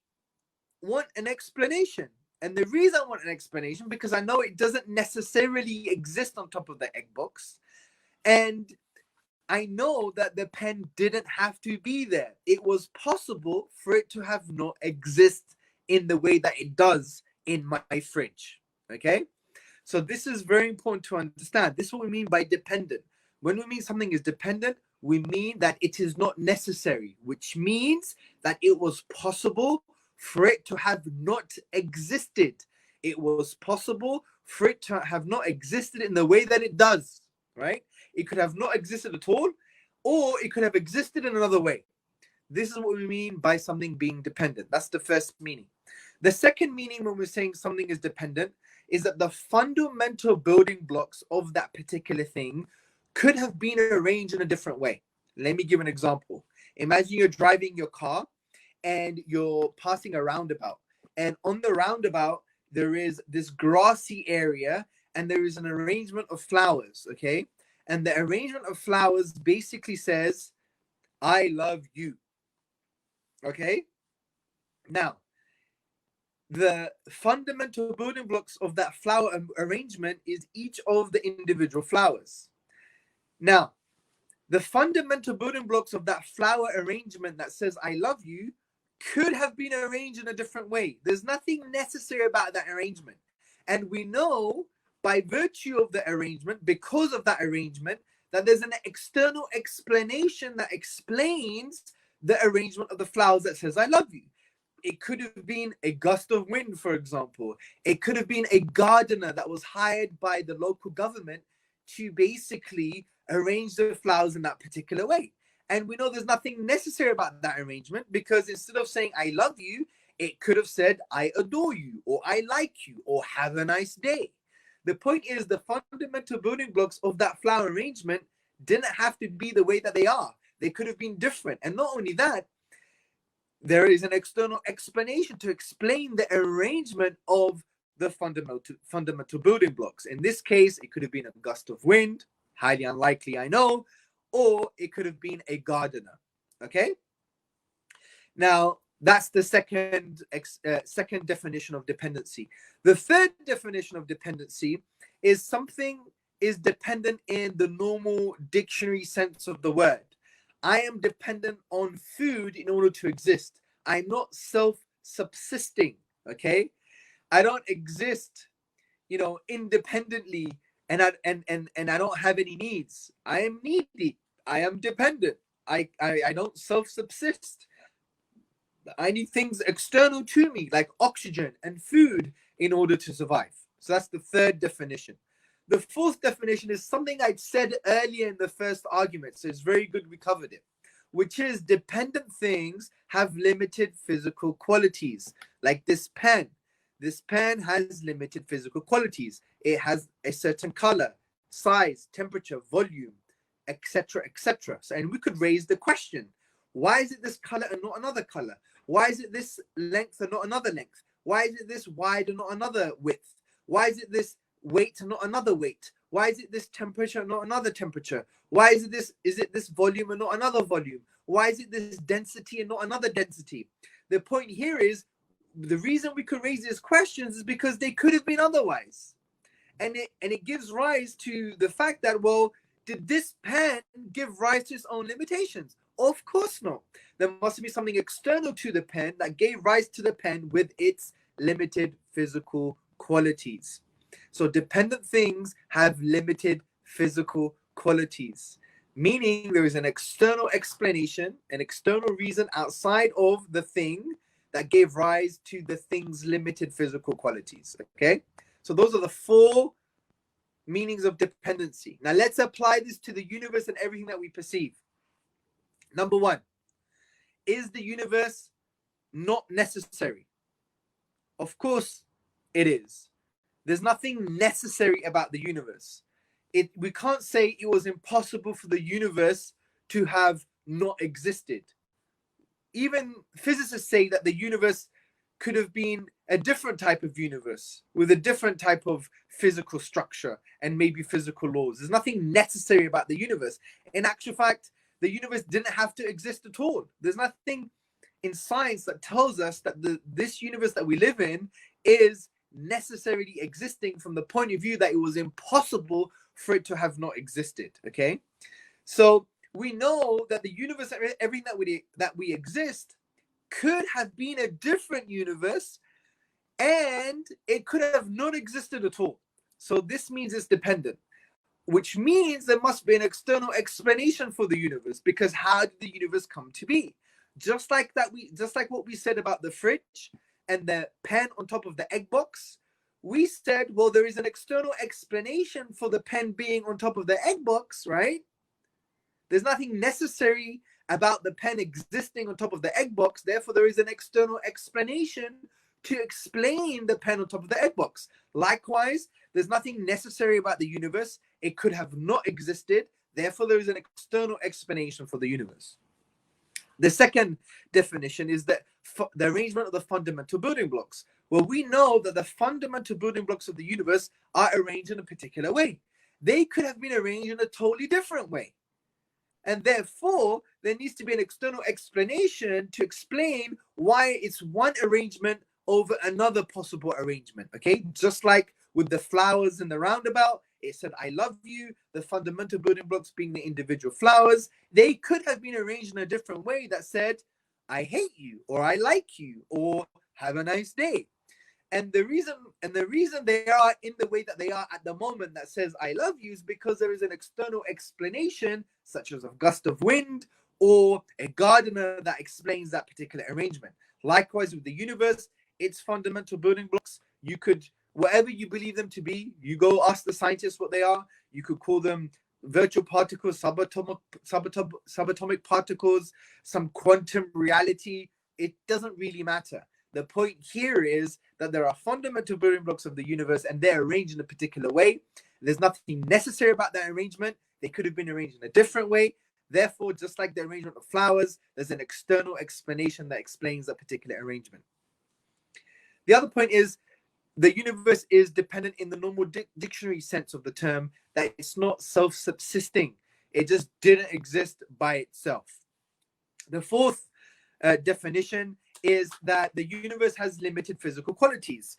want an explanation. And the reason I want an explanation, because I know it doesn't necessarily exist on top of the egg box. And I know that the pen didn't have to be there. It was possible for it to have not exist in the way that it does in my fridge. Okay? So this is very important to understand. This is what we mean by dependent. When we mean something is dependent, we mean that it is not necessary, which means that it was possible for it to have not existed. It was possible for it to have not existed in the way that it does, right? It could have not existed at all, or it could have existed in another way. This is what we mean by something being dependent. That's the first meaning. The second meaning when we're saying something is dependent is that the fundamental building blocks of that particular thing could have been arranged in a different way. Let me give an example. Imagine you're driving your car and you're passing a roundabout. And on the roundabout, there is this grassy area and there is an arrangement of flowers, okay? And the arrangement of flowers basically says, I love you, okay? Now, the fundamental building blocks of that flower arrangement is each of the individual flowers. Now, the fundamental building blocks of that flower arrangement that says, I love you, could have been arranged in a different way. There's nothing necessary about that arrangement. And we know by virtue of the arrangement, because of that arrangement, that there's an external explanation that explains the arrangement of the flowers that says, I love you. It could have been a gust of wind, for example. It could have been a gardener that was hired by the local government to basically arrange the flowers in that particular way. And we know there's nothing necessary about that arrangement, because instead of saying, I love you, it could have said, I adore you, or I like you, or have a nice day. The point is, the fundamental building blocks of that flower arrangement didn't have to be the way that they are. They could have been different. And not only that, there is an external explanation to explain the arrangement of the fundamental building blocks. In this case, it could have been a gust of wind, highly unlikely, I know, or it could have been a gardener. Okay? Now, that's the second definition of dependency. The third definition of dependency is something is dependent in the normal dictionary sense of the word. I am dependent on food in order to exist. I'm not self-subsisting, okay? I don't exist, independently, and I don't have any needs. I am needy. I am dependent. I don't self-subsist. I need things external to me, like oxygen and food, in order to survive. So that's the third definition. The fourth definition is something I'd said earlier in the first argument, so it's very good we covered it, which is dependent things have limited physical qualities. Like this pen. This pen has limited physical qualities. It has a certain color, size, temperature, volume, etc., etc. So, and we could raise the question, why is it this color and not another color? Why is it this length and not another length? Why is it this wide and not another width? Why is it this weight and not another weight? Why is it this temperature and not another temperature? Why is it this volume and not another volume? Why is it this density and not another density? The point here is, the reason we could raise these questions is because they could have been otherwise. And it gives rise to the fact that, well, did this pen give rise to its own limitations? Of course not. There must be something external to the pen that gave rise to the pen with its limited physical qualities. So dependent things have limited physical qualities, meaning there is an external explanation, an external reason outside of the thing that gave rise to the thing's limited physical qualities. Okay, so those are the four meanings of dependency. Now let's apply this to the universe and everything that we perceive. Number one, is the universe not necessary? Of course it is. There's nothing necessary about the universe. We can't say it was impossible for the universe to have not existed. Even physicists say that the universe could have been a different type of universe with a different type of physical structure and maybe physical laws. There's nothing necessary about the universe. In actual fact, the universe didn't have to exist at all. There's nothing in science that tells us that this universe that we live in is necessarily existing from the point of view that it was impossible for it to have not existed. Okay, so we know that the universe, everything that we exist, could have been a different universe, and it could have not existed at all. So this means it's dependent, which means there must be an external explanation for the universe, because how did the universe come to be? Just like what we said about the fridge and the pen on top of the egg box, we said, well, there is an external explanation for the pen being on top of the egg box, right? There's nothing necessary about the pen existing on top of the egg box. Therefore, there is an external explanation to explain the pen on top of the egg box. Likewise, there's nothing necessary about the universe. It could have not existed. Therefore, there is an external explanation for the universe. The second definition is that the arrangement of the fundamental building blocks. Well, we know that the fundamental building blocks of the universe are arranged in a particular way. They could have been arranged in a totally different way. And therefore, there needs to be an external explanation to explain why it's one arrangement over another possible arrangement. Okay, just like with the flowers in the roundabout, it said, I love you, the fundamental building blocks being the individual flowers. They could have been arranged in a different way that said, I hate you, or I like you, or have a nice day. And the reason they are in the way that they are at the moment that says I love you is because there is an external explanation, such as a gust of wind or a gardener, that explains that particular arrangement. Likewise with the universe, its fundamental building blocks, you could, whatever you believe them to be, you go ask the scientists what they are. You could call them virtual particles, subatomic particles, some quantum reality. It doesn't really matter. The point here is that there are fundamental building blocks of the universe and they're arranged in a particular way. There's nothing necessary about that arrangement. They could have been arranged in a different way. Therefore, just like the arrangement of flowers, there's an external explanation that explains that particular arrangement. The other point is the universe is dependent in the normal dictionary sense of the term, that it's not self-subsisting. It just didn't exist by itself. The fourth definition is that the universe has limited physical qualities.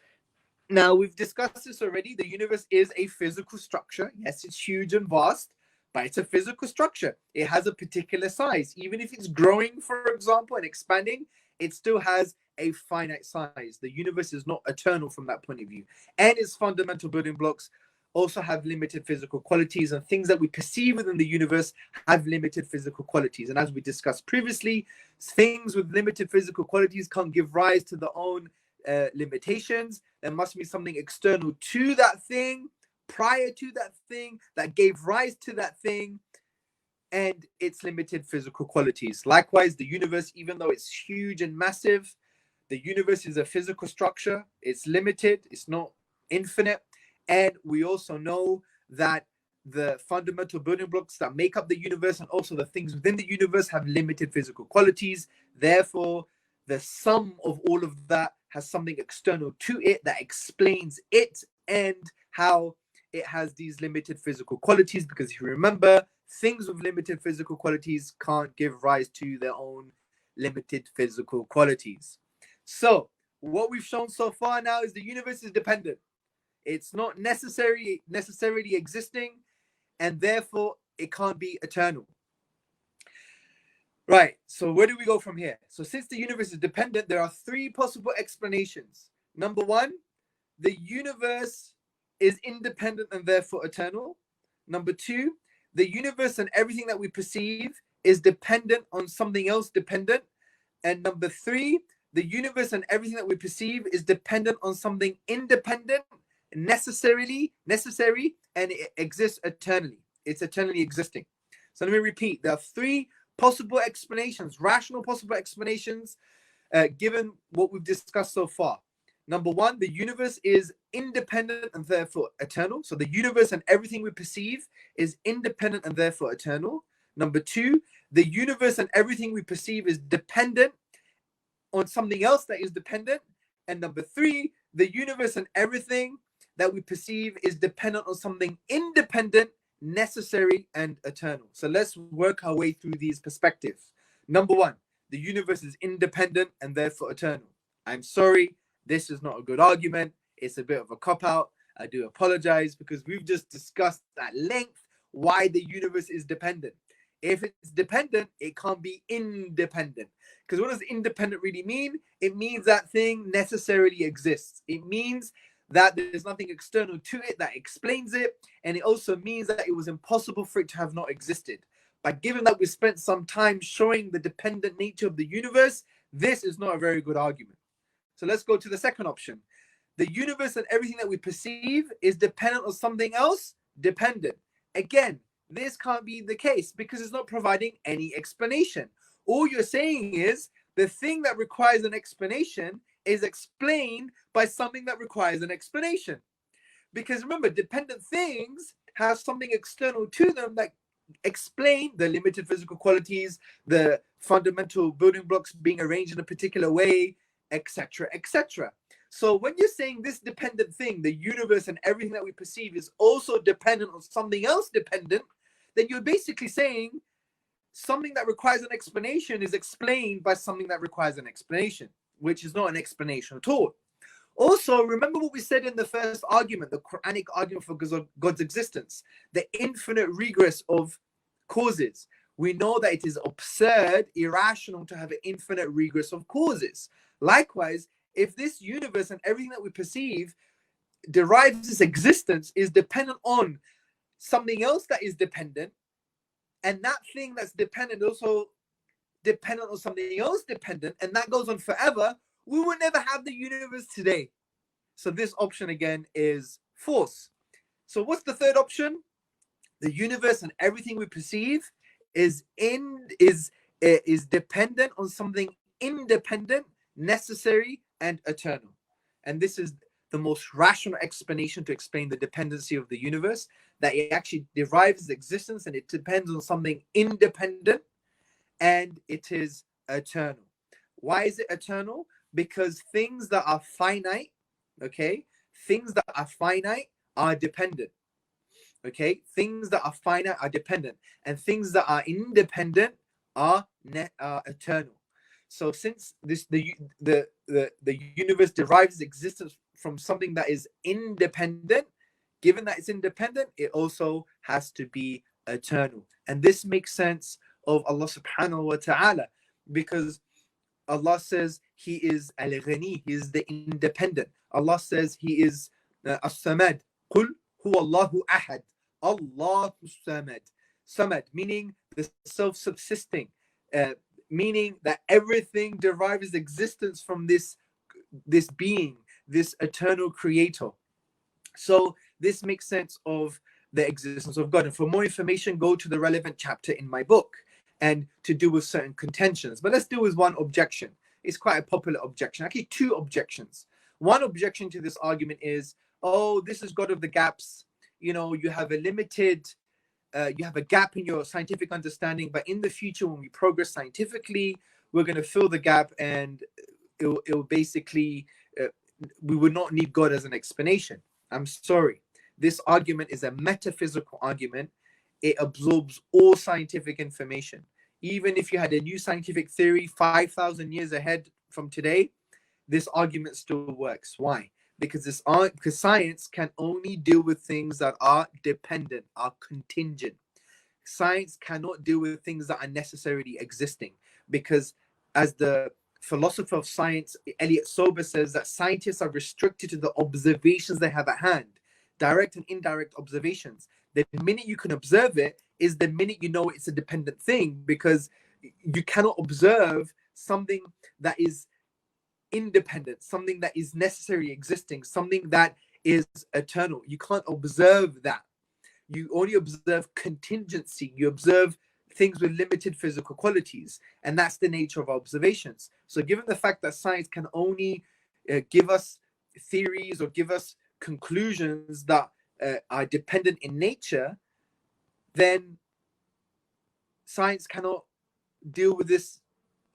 Now, we've discussed this already. The universe is a physical structure. Yes, it's huge and vast, but it's a physical structure. It has a particular size. Even if it's growing, for example, and expanding, it still has a finite size. The universe is not eternal from that point of view. And its fundamental building blocks also have limited physical qualities, and things that we perceive within the universe have limited physical qualities. And as we discussed previously, things with limited physical qualities can't give rise to their own limitations. There must be something external to that thing, prior to that thing, that gave rise to that thing and its limited physical qualities. Likewise, the universe, even though it's huge and massive, the universe is a physical structure. It's limited, it's not infinite. And we also know that the fundamental building blocks that make up the universe and also the things within the universe have limited physical qualities. Therefore, the sum of all of that has something external to it that explains it and how it has these limited physical qualities. Because if you remember, things with limited physical qualities can't give rise to their own limited physical qualities. So what we've shown so far now is the universe is dependent. It's not necessarily existing, and therefore it can't be eternal. Right, so where do we go from here? So since the universe is dependent, there are three possible explanations. Number one, the universe is independent and therefore eternal. Number two, the universe and everything that we perceive is dependent on something else dependent. And number three, the universe and everything that we perceive is dependent on something independent, necessary, and it exists eternally. It's eternally existing. So let me repeat. There are three possible explanations, rational possible explanations, given what we've discussed so far. Number one, the universe is independent and therefore eternal. So the universe and everything we perceive is independent and therefore eternal. Number two, the universe and everything we perceive is dependent on something else that is dependent. And number three, the universe and everything that we perceive is dependent on something independent, necessary, and eternal. So let's work our way through these perspectives. Number one, the universe is independent and therefore eternal. I'm sorry, this is not a good argument. It's a bit of a cop-out. I do apologize, because we've just discussed at length why the universe is dependent. If it's dependent, it can't be independent. Because what does independent really mean? It means that thing necessarily exists. It means that there's nothing external to it that explains it. And it also means that it was impossible for it to have not existed. But given that we spent some time showing the dependent nature of the universe, this is not a very good argument. So let's go to the second option. The universe and everything that we perceive is dependent on something else dependent. Again, this can't be the case because it's not providing any explanation. All you're saying is the thing that requires an explanation is explained by something that requires an explanation. Because remember, dependent things have something external to them that explain the limited physical qualities, the fundamental building blocks being arranged in a particular way, etc., etc. So when you're saying this dependent thing, the universe and everything that we perceive is also dependent on something else dependent, then you're basically saying something that requires an explanation is explained by something that requires an explanation, which is not an explanation at all. Also, remember what we said in the first argument, the Quranic argument for God's existence, the infinite regress of causes. We know that it is absurd, irrational to have an infinite regress of causes. Likewise, if this universe and everything that we perceive derives its existence is dependent on something else that is dependent, and that thing that's dependent also dependent on something else dependent, and that goes on forever, we will never have the universe today. So this option again is false. So what's the third option? The universe and everything we perceive is dependent on something independent, necessary, and eternal. And this is the most rational explanation to explain the dependency of the universe, that it actually derives its existence and it depends on something independent and it is eternal. Why is it eternal? Because things that are finite, okay, things that are finite are dependent. Okay, things that are finite are dependent, and things that are independent are eternal. So since the universe derives its existence from something that is independent, given that it's independent, it also has to be eternal. And this makes sense of Allah subhanahu wa ta'ala, because Allah says He is al-Ghani, He is the independent. Allah says He is as-Samad. Qul huwa Allahu ahad. Allahu Samad. Samad, meaning the self-subsisting, meaning that everything derives existence from this being, this eternal creator. So this makes sense of the existence of God. And for more information, go to the relevant chapter in my book, and to do with certain contentions. But let's deal with one objection. It's quite a popular objection. Actually, two objections. One objection to this argument is, oh, this is God of the gaps. You know, you have a limited, you have a gap in your scientific understanding, but in the future, when we progress scientifically, we're going to fill the gap, and it'll basically, we would not need God as an explanation. I'm sorry. This argument is a metaphysical argument. It absorbs all scientific information. Even if you had a new scientific theory 5,000 years ahead from today, this argument still works. Why? Because science can only deal with things that are dependent, are contingent. Science cannot deal with things that are necessarily existing, because as the philosopher of science, Elliot Sober, says that scientists are restricted to the observations they have at hand, direct and indirect observations. The minute you can observe it is the minute you know it's a dependent thing, because you cannot observe something that is independent, something that is necessarily existing, something that is eternal. You can't observe that. You only observe contingency. You observe things with limited physical qualities, and that's the nature of observations. So given the fact that science can only give us theories or give us conclusions that are dependent in nature, then science cannot deal with this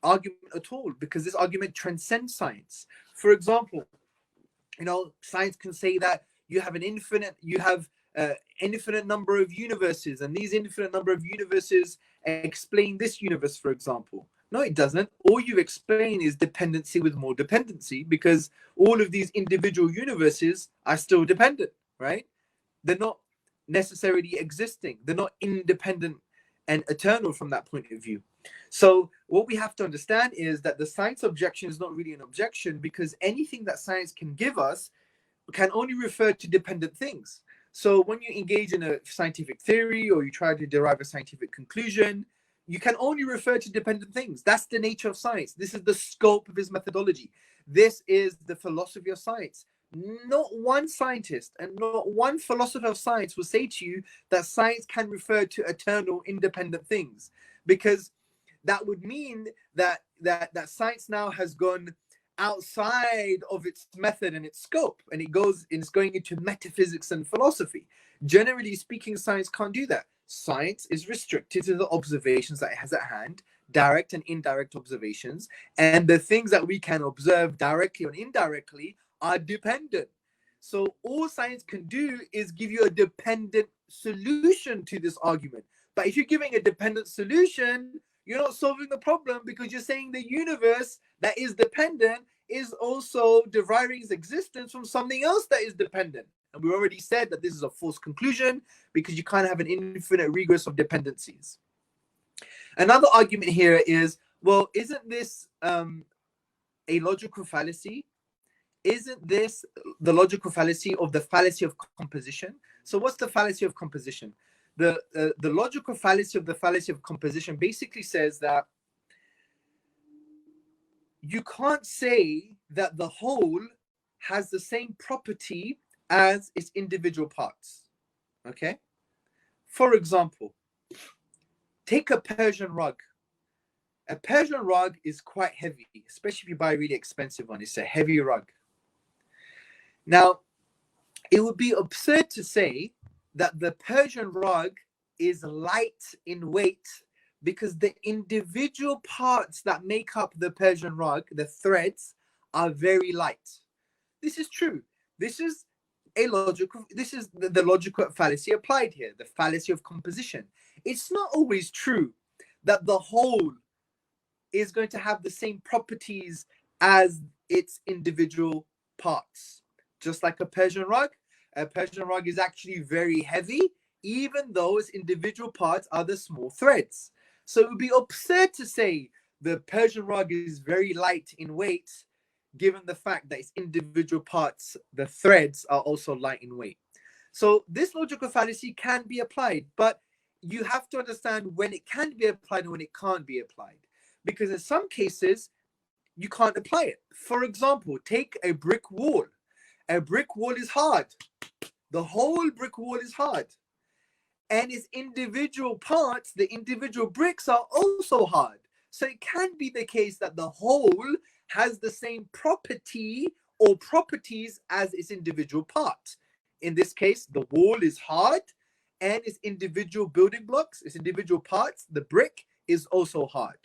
argument at all, because this argument transcends science. For example, you know, science can say that you have an infinite number of universes, and these infinite number of universes explain this universe, for example. No, it doesn't. All you explain is dependency with more dependency, because all of these individual universes are still dependent, right? They're not necessarily existing. They're not independent and eternal from that point of view. So what we have to understand is that the science objection is not really an objection, because anything that science can give us can only refer to dependent things. So when you engage in a scientific theory or you try to derive a scientific conclusion, you can only refer to dependent things. That's the nature of science. This is the scope of his methodology. This is the philosophy of science. Not one scientist and not one philosopher of science will say to you that science can refer to eternal independent things, because that would mean that science now has gone outside of its method and its scope, and it's going into metaphysics and philosophy. Generally speaking, science can't do that. Science is restricted to the observations that it has at hand, direct and indirect observations, and the things that we can observe directly or indirectly are dependent. So all science can do is give you a dependent solution to this argument. But if you're giving a dependent solution, you're not solving the problem, because you're saying the universe that is dependent is also deriving its existence from something else that is dependent. And we already said that this is a false conclusion, because you can't have an infinite regress of dependencies. Another argument here is, well, isn't this a logical fallacy? Isn't this the logical fallacy of the fallacy of composition? So what's the fallacy of composition? The logical fallacy of the fallacy of composition basically says that you can't say that the whole has the same property as its individual parts. Okay? For example, take a Persian rug. A Persian rug is quite heavy, especially if you buy a really expensive one. It's a heavy rug. Now, it would be absurd to say that the Persian rug is light in weight, because the individual parts that make up the Persian rug, the threads, are very light. This is true. This is the logical fallacy applied here, the fallacy of composition. It's not always true that the whole is going to have the same properties as its individual parts. Just like a Persian rug is actually very heavy. even though its individual parts are the small threads. So it would be absurd to say the Persian rug is very light in weight, given the fact that its individual parts, the threads, are also light in weight. So this logical fallacy can be applied, but you have to understand when it can be applied and when it can't be applied. Because in some cases, you can't apply it. For example, take a brick wall. A brick wall is hard. The whole brick wall is hard. And its individual parts, the individual bricks, are also hard. So it can be the case that the whole has the same property or properties as its individual part. In this case, the wall is hard and its individual building blocks, its individual parts, the brick, is also hard.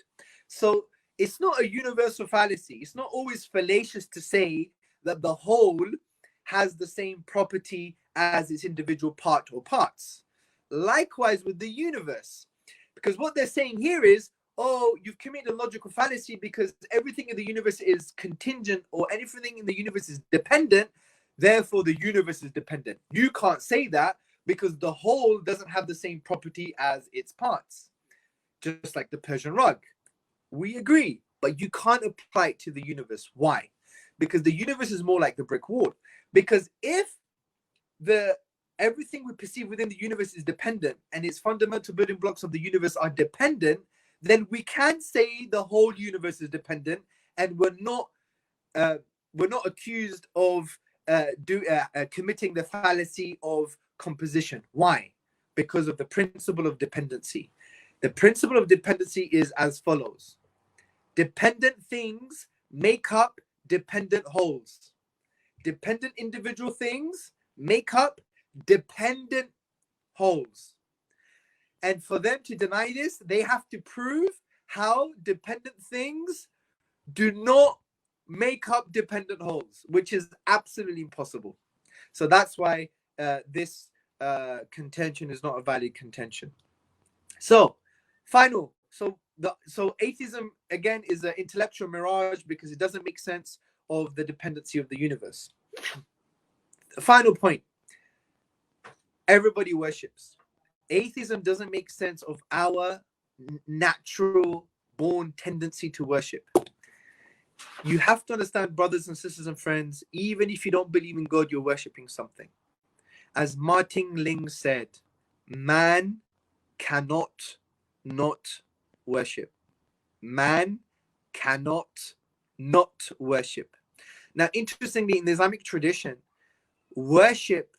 So it's not a universal fallacy. It's not always fallacious to say that the whole has the same property as its individual part or parts. Likewise with the universe. Because what they're saying here is, oh, you've committed a logical fallacy because everything in the universe is contingent or anything in the universe is dependent, therefore the universe is dependent. You can't say that because the whole doesn't have the same property as its parts. Just like the Persian rug. We agree, but you can't apply it to the universe. Why? Because the universe is more like the brick wall. Because if everything we perceive within the universe is dependent and its fundamental building blocks of the universe are dependent, then we can say the whole universe is dependent, and we're not accused of committing the fallacy of composition. Why? Because of the principle of dependency. The principle of dependency is as follows. Dependent things make up dependent wholes. Dependent individual things make up dependent wholes. And for them to deny this, they have to prove how dependent things do not make up dependent wholes, which is absolutely impossible. So that's why this contention is not a valid contention. So, so atheism again is an intellectual mirage because it doesn't make sense of the dependency of the universe. Final point. Everybody worships. Atheism doesn't make sense of our natural born tendency to worship. You have to understand, brothers and sisters and friends, even if you don't believe in God, you're worshipping something. As Martin Ling said, man cannot not worship. Man cannot not worship. Now, interestingly, in the Islamic tradition, worship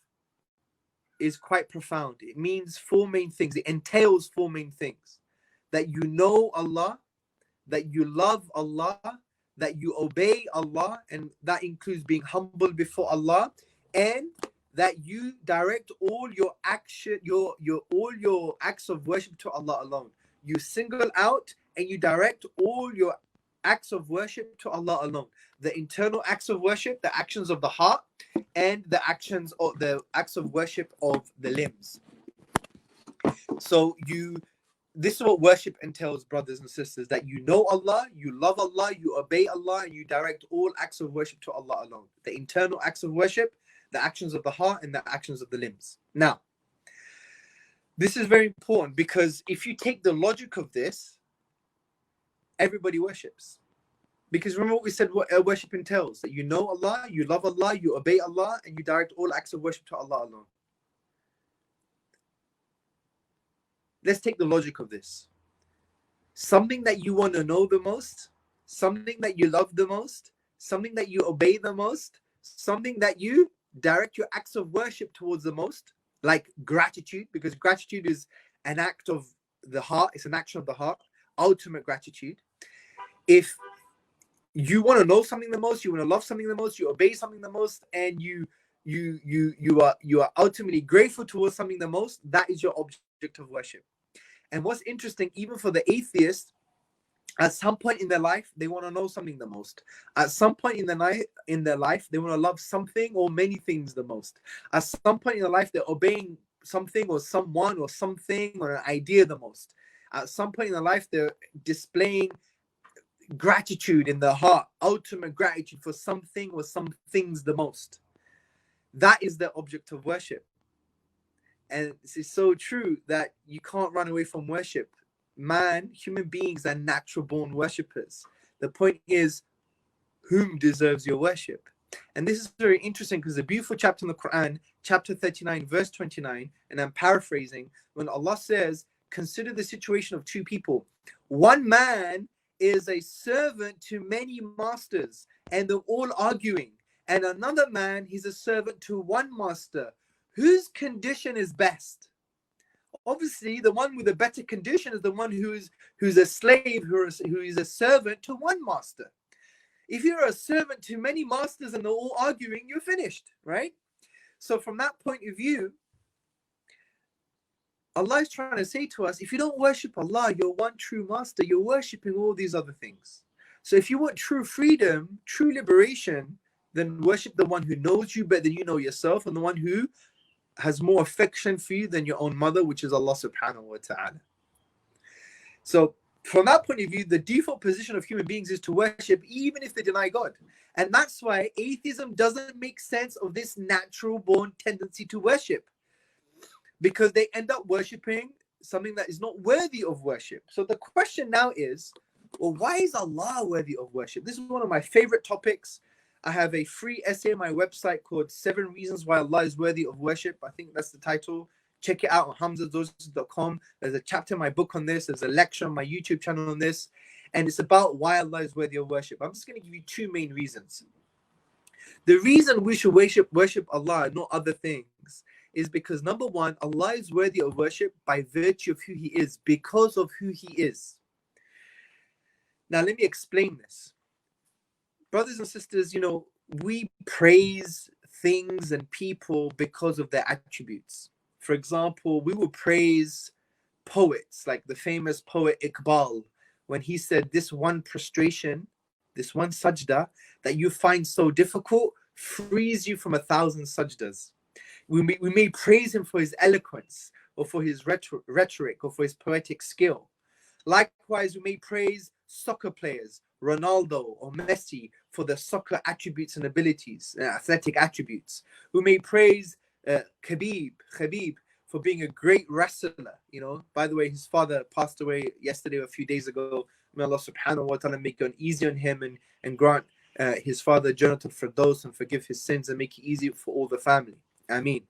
is quite profound. It means four main things. It entails four main things. That you know Allah, that you love Allah, that you obey Allah, and that includes being humble before Allah, and that you direct all your action, all your acts of worship to Allah alone. You single out and you direct all your acts of worship to Allah alone. The internal acts of worship, the actions of the heart, and the acts of worship of the limbs. So this is what worship entails, brothers and sisters, that you know Allah, you love Allah, you obey Allah, and you direct all acts of worship to Allah alone. The internal acts of worship, the actions of the heart, and the actions of the limbs. Now, this is very important because if you take the logic of this, everybody worships. Because remember what we said, what worship entails, that you know Allah, you love Allah, you obey Allah, and you direct all acts of worship to Allah alone. Let's take the logic of this. Something that you want to know the most, something that you love the most, something that you obey the most, something that you direct your acts of worship towards the most, like gratitude, because gratitude is an act of the heart, it's an action of the heart, ultimate gratitude. If you want to know something the most, you want to love something the most, you obey something the most, and you are ultimately grateful towards something the most, that is your object of worship. And what's interesting, even for the atheist, at some point in their life, they want to know something the most. At some point in their life, they want to love something or many things the most. At some point in their life, they're obeying something or someone or something or an idea the most. At some point in their life, they're displaying gratitude in their heart, ultimate gratitude for something or some things the most. That is their object of worship. And this is so true that you can't run away from worship. Man, human beings are natural born worshippers. The point is, whom deserves your worship? And this is very interesting because the beautiful chapter in the Quran, chapter 39, verse 29, and I'm paraphrasing, when Allah says, consider the situation of two people. One man is a servant to many masters, and they're all arguing. And another man, he's a servant to one master. Whose condition is best? Obviously, the one with a better condition is the one who's a slave, who is a servant to one master. If you're a servant to many masters and they're all arguing, you're finished, right? So from that point of view, Allah is trying to say to us, if you don't worship Allah, your one true master, you're worshipping all these other things. So if you want true freedom, true liberation, then worship the one who knows you better than you know yourself, and the one who has more affection for you than your own mother, which is Allah subhanahu wa ta'ala. So from that point of view, the default position of human beings is to worship even if they deny God. And that's why atheism doesn't make sense of this natural born tendency to worship, because they end up worshipping something that is not worthy of worship. So the question now is, well, why is Allah worthy of worship? This is one of my favorite topics. I have a free essay on my website called 7 Reasons Why Allah is Worthy of Worship. I think that's the title. Check it out on hamzatzortzis.com. There's a chapter in my book on this. There's a lecture on my YouTube channel on this. And it's about why Allah is worthy of worship. I'm just going to give you 2 main reasons. The reason we should worship Allah, not other things, is because number one, Allah is worthy of worship by virtue of who He is, because of who He is. Now, let me explain this. Brothers and sisters, you know, we praise things and people because of their attributes. For example, we will praise poets, like the famous poet Iqbal, when he said, this one prostration, this one sajda that you find so difficult frees you from 1,000 sajdas. We may praise him for his eloquence, or for his rhetoric, or for his poetic skill. Likewise, we may praise soccer players, Ronaldo or Messi, for their soccer attributes and abilities, athletic attributes. We may praise Khabib for being a great wrestler. You know, by the way, his father passed away yesterday or a few days ago. May Allah subhanahu wa ta'ala make it easy on him and grant his father Jannah Firdaus and forgive his sins and make it easy for all the family. Ameen.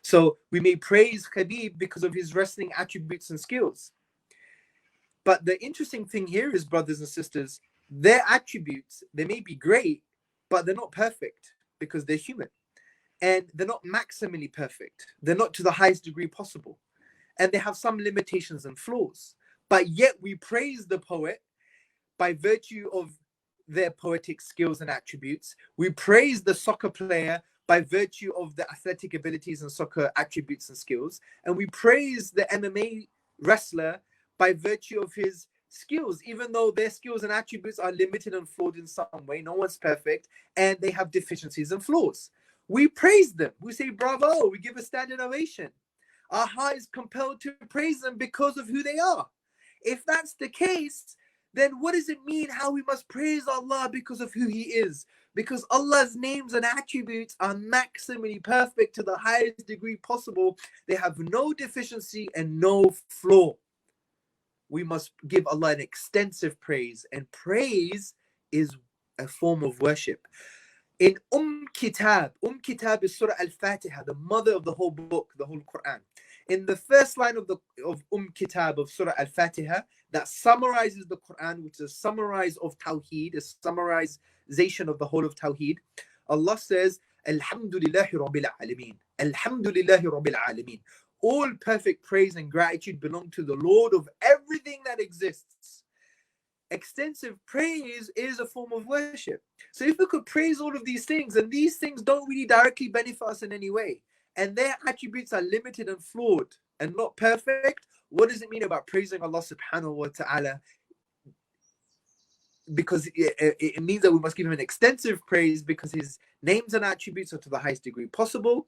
So we may praise Khabib because of his wrestling attributes and skills. But the interesting thing here is, brothers and sisters, their attributes, they may be great, but they're not perfect because they're human. And they're not maximally perfect. They're not to the highest degree possible. And they have some limitations and flaws. But yet we praise the poet by virtue of their poetic skills and attributes. We praise the soccer player by virtue of the athletic abilities and soccer attributes and skills. And we praise the MMA wrestler by virtue of his skills, even though their skills and attributes are limited and flawed in some way. No one's perfect, and they have deficiencies and flaws. We praise them. We say bravo. We give a standing ovation. Our heart is compelled to praise them because of who they are. If that's the case, then what does it mean how we must praise Allah because of who He is? Because Allah's names and attributes are maximally perfect to the highest degree possible. They have no deficiency and no flaw. We must give Allah an extensive praise, and praise is a form of worship. In Kitab is Surah Al-Fatiha, the mother of the whole book, the whole Quran. In the first line of Kitab of Surah Al-Fatiha, that summarizes the Quran, which is a summarize of Tawheed, a summarization of the whole of Tawheed. Allah says, Alhamdulillahi Rabbil Alameen. Alhamdulillahi Rabbil Alameen. All perfect praise and gratitude belong to the Lord of everything that exists. Extensive praise is a form of worship. So if we could praise all of these things, and these things don't really directly benefit us in any way, and their attributes are limited and flawed and not perfect, what does it mean about praising Allah subhanahu wa ta'ala? Because it means that we must give Him an extensive praise because His names and attributes are to the highest degree possible.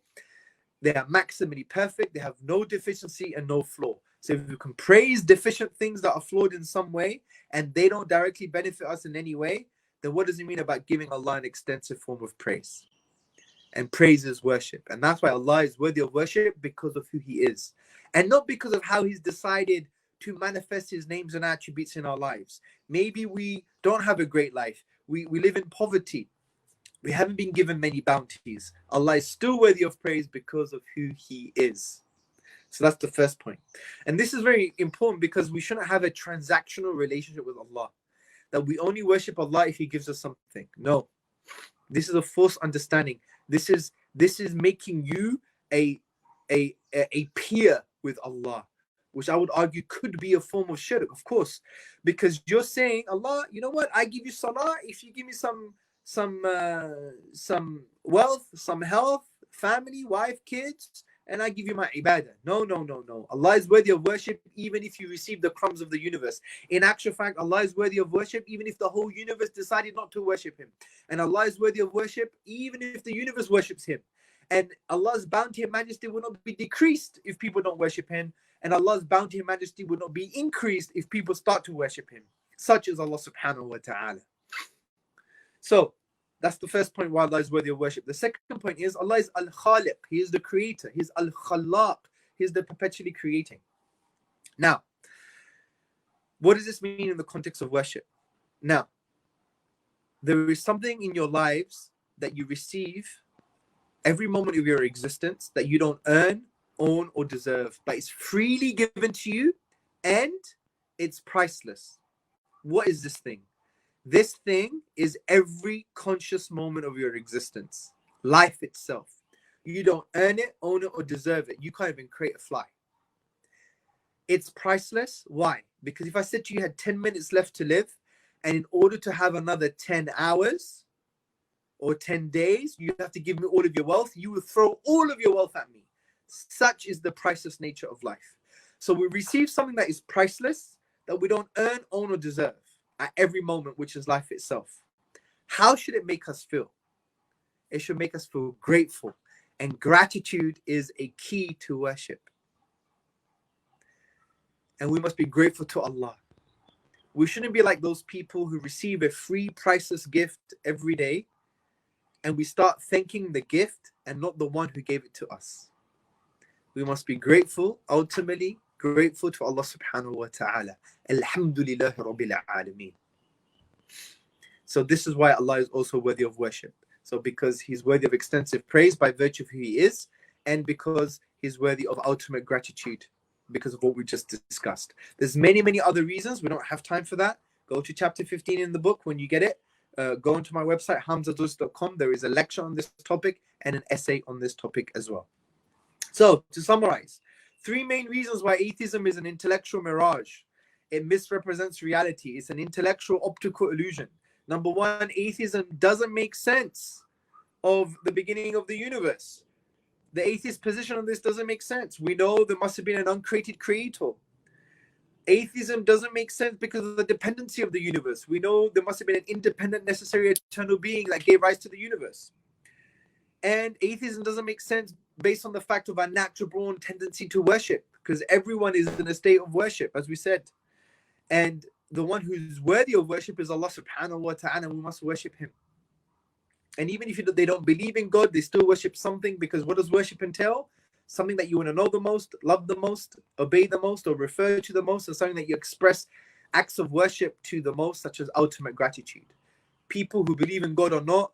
They are maximally perfect. They have no deficiency and no flaw. So if we can praise deficient things that are flawed in some way and they don't directly benefit us in any way, then what does it mean about giving Allah an extensive form of praise? and praise is worship. And that's why Allah is worthy of worship, because of who He is, and not because of how He's decided to manifest His names and attributes in our lives. Maybe we don't have a great life. We live in poverty. We haven't been given many bounties. Allah is still worthy of praise because of who He is. So that's the first point. And this is very important, because we shouldn't have a transactional relationship with Allah, that we only worship Allah if He gives us something. No, this is a false understanding. This is making you a peer with Allah, which I would argue could be a form of shirk, of course, because you're saying, Allah, you know what? I give you salah if you give me some wealth, some health, family, wife, kids, and I give you my ibadah. No. Allah is worthy of worship even if you receive the crumbs of the universe. In actual fact, Allah is worthy of worship even if the whole universe decided not to worship Him. And Allah is worthy of worship even if the universe worships Him. And Allah's bounty and majesty will not be decreased if people don't worship Him. And Allah's bounty and majesty will not be increased if people start to worship Him. Such is Allah subhanahu wa ta'ala. So that's the first point why Allah is worthy of worship. The second point is Allah is Al-Khaliq. He is the creator. He is Al-Khalaq. He is the perpetually creating. Now, what does this mean in the context of worship? Now, there is something in your lives that you receive every moment of your existence that you don't earn, own, or deserve, but it's freely given to you and it's priceless. What is this thing? This thing is every conscious moment of your existence, life itself. You don't earn it, own it, or deserve it. You can't even create a fly. It's priceless. Why? Because if I said to you, you had 10 minutes left to live, and in order to have another 10 hours or 10 days, you have to give me all of your wealth, you will throw all of your wealth at me. Such is the priceless nature of life. So we receive something that is priceless, that we don't earn, own, or deserve at every moment, which is life itself. How should it make us feel? It should make us feel grateful. And gratitude is a key to worship. And we must be grateful to Allah. We shouldn't be like those people who receive a free, priceless gift every day, and we start thanking the gift and not the one who gave it to us. We must be grateful, ultimately grateful to Allah subhanahu wa ta'ala. Alhamdulillah Rabbil Alameen. So this is why Allah is also worthy of worship. So because He's worthy of extensive praise by virtue of who He is, and because He's worthy of ultimate gratitude because of what we just discussed. There's many, many other reasons. We don't have time for that. Go to chapter 15 in the book when you get it. Go onto my website, hamzatzortzis.com. There is a lecture on this topic and an essay on this topic as well. So to summarize, 3 main reasons why atheism is an intellectual mirage. It misrepresents reality. It's an intellectual optical illusion. Number 1, atheism doesn't make sense of the beginning of the universe. The atheist position on this doesn't make sense. We know there must have been an uncreated creator. Atheism doesn't make sense because of the dependency of the universe. We know there must have been an independent, necessary, eternal being that gave rise to the universe. And atheism doesn't make sense based on the fact of our natural born tendency to worship, because everyone is in a state of worship, as we said. And the one who's worthy of worship is Allah subhanahu wa ta'ala, and we must worship Him. And even if they don't believe in God, they still worship something, because what does worship entail? Something that you want to know the most, love the most, obey the most, or refer to the most, and something that you express acts of worship to the most, such as ultimate gratitude. People who believe in God or not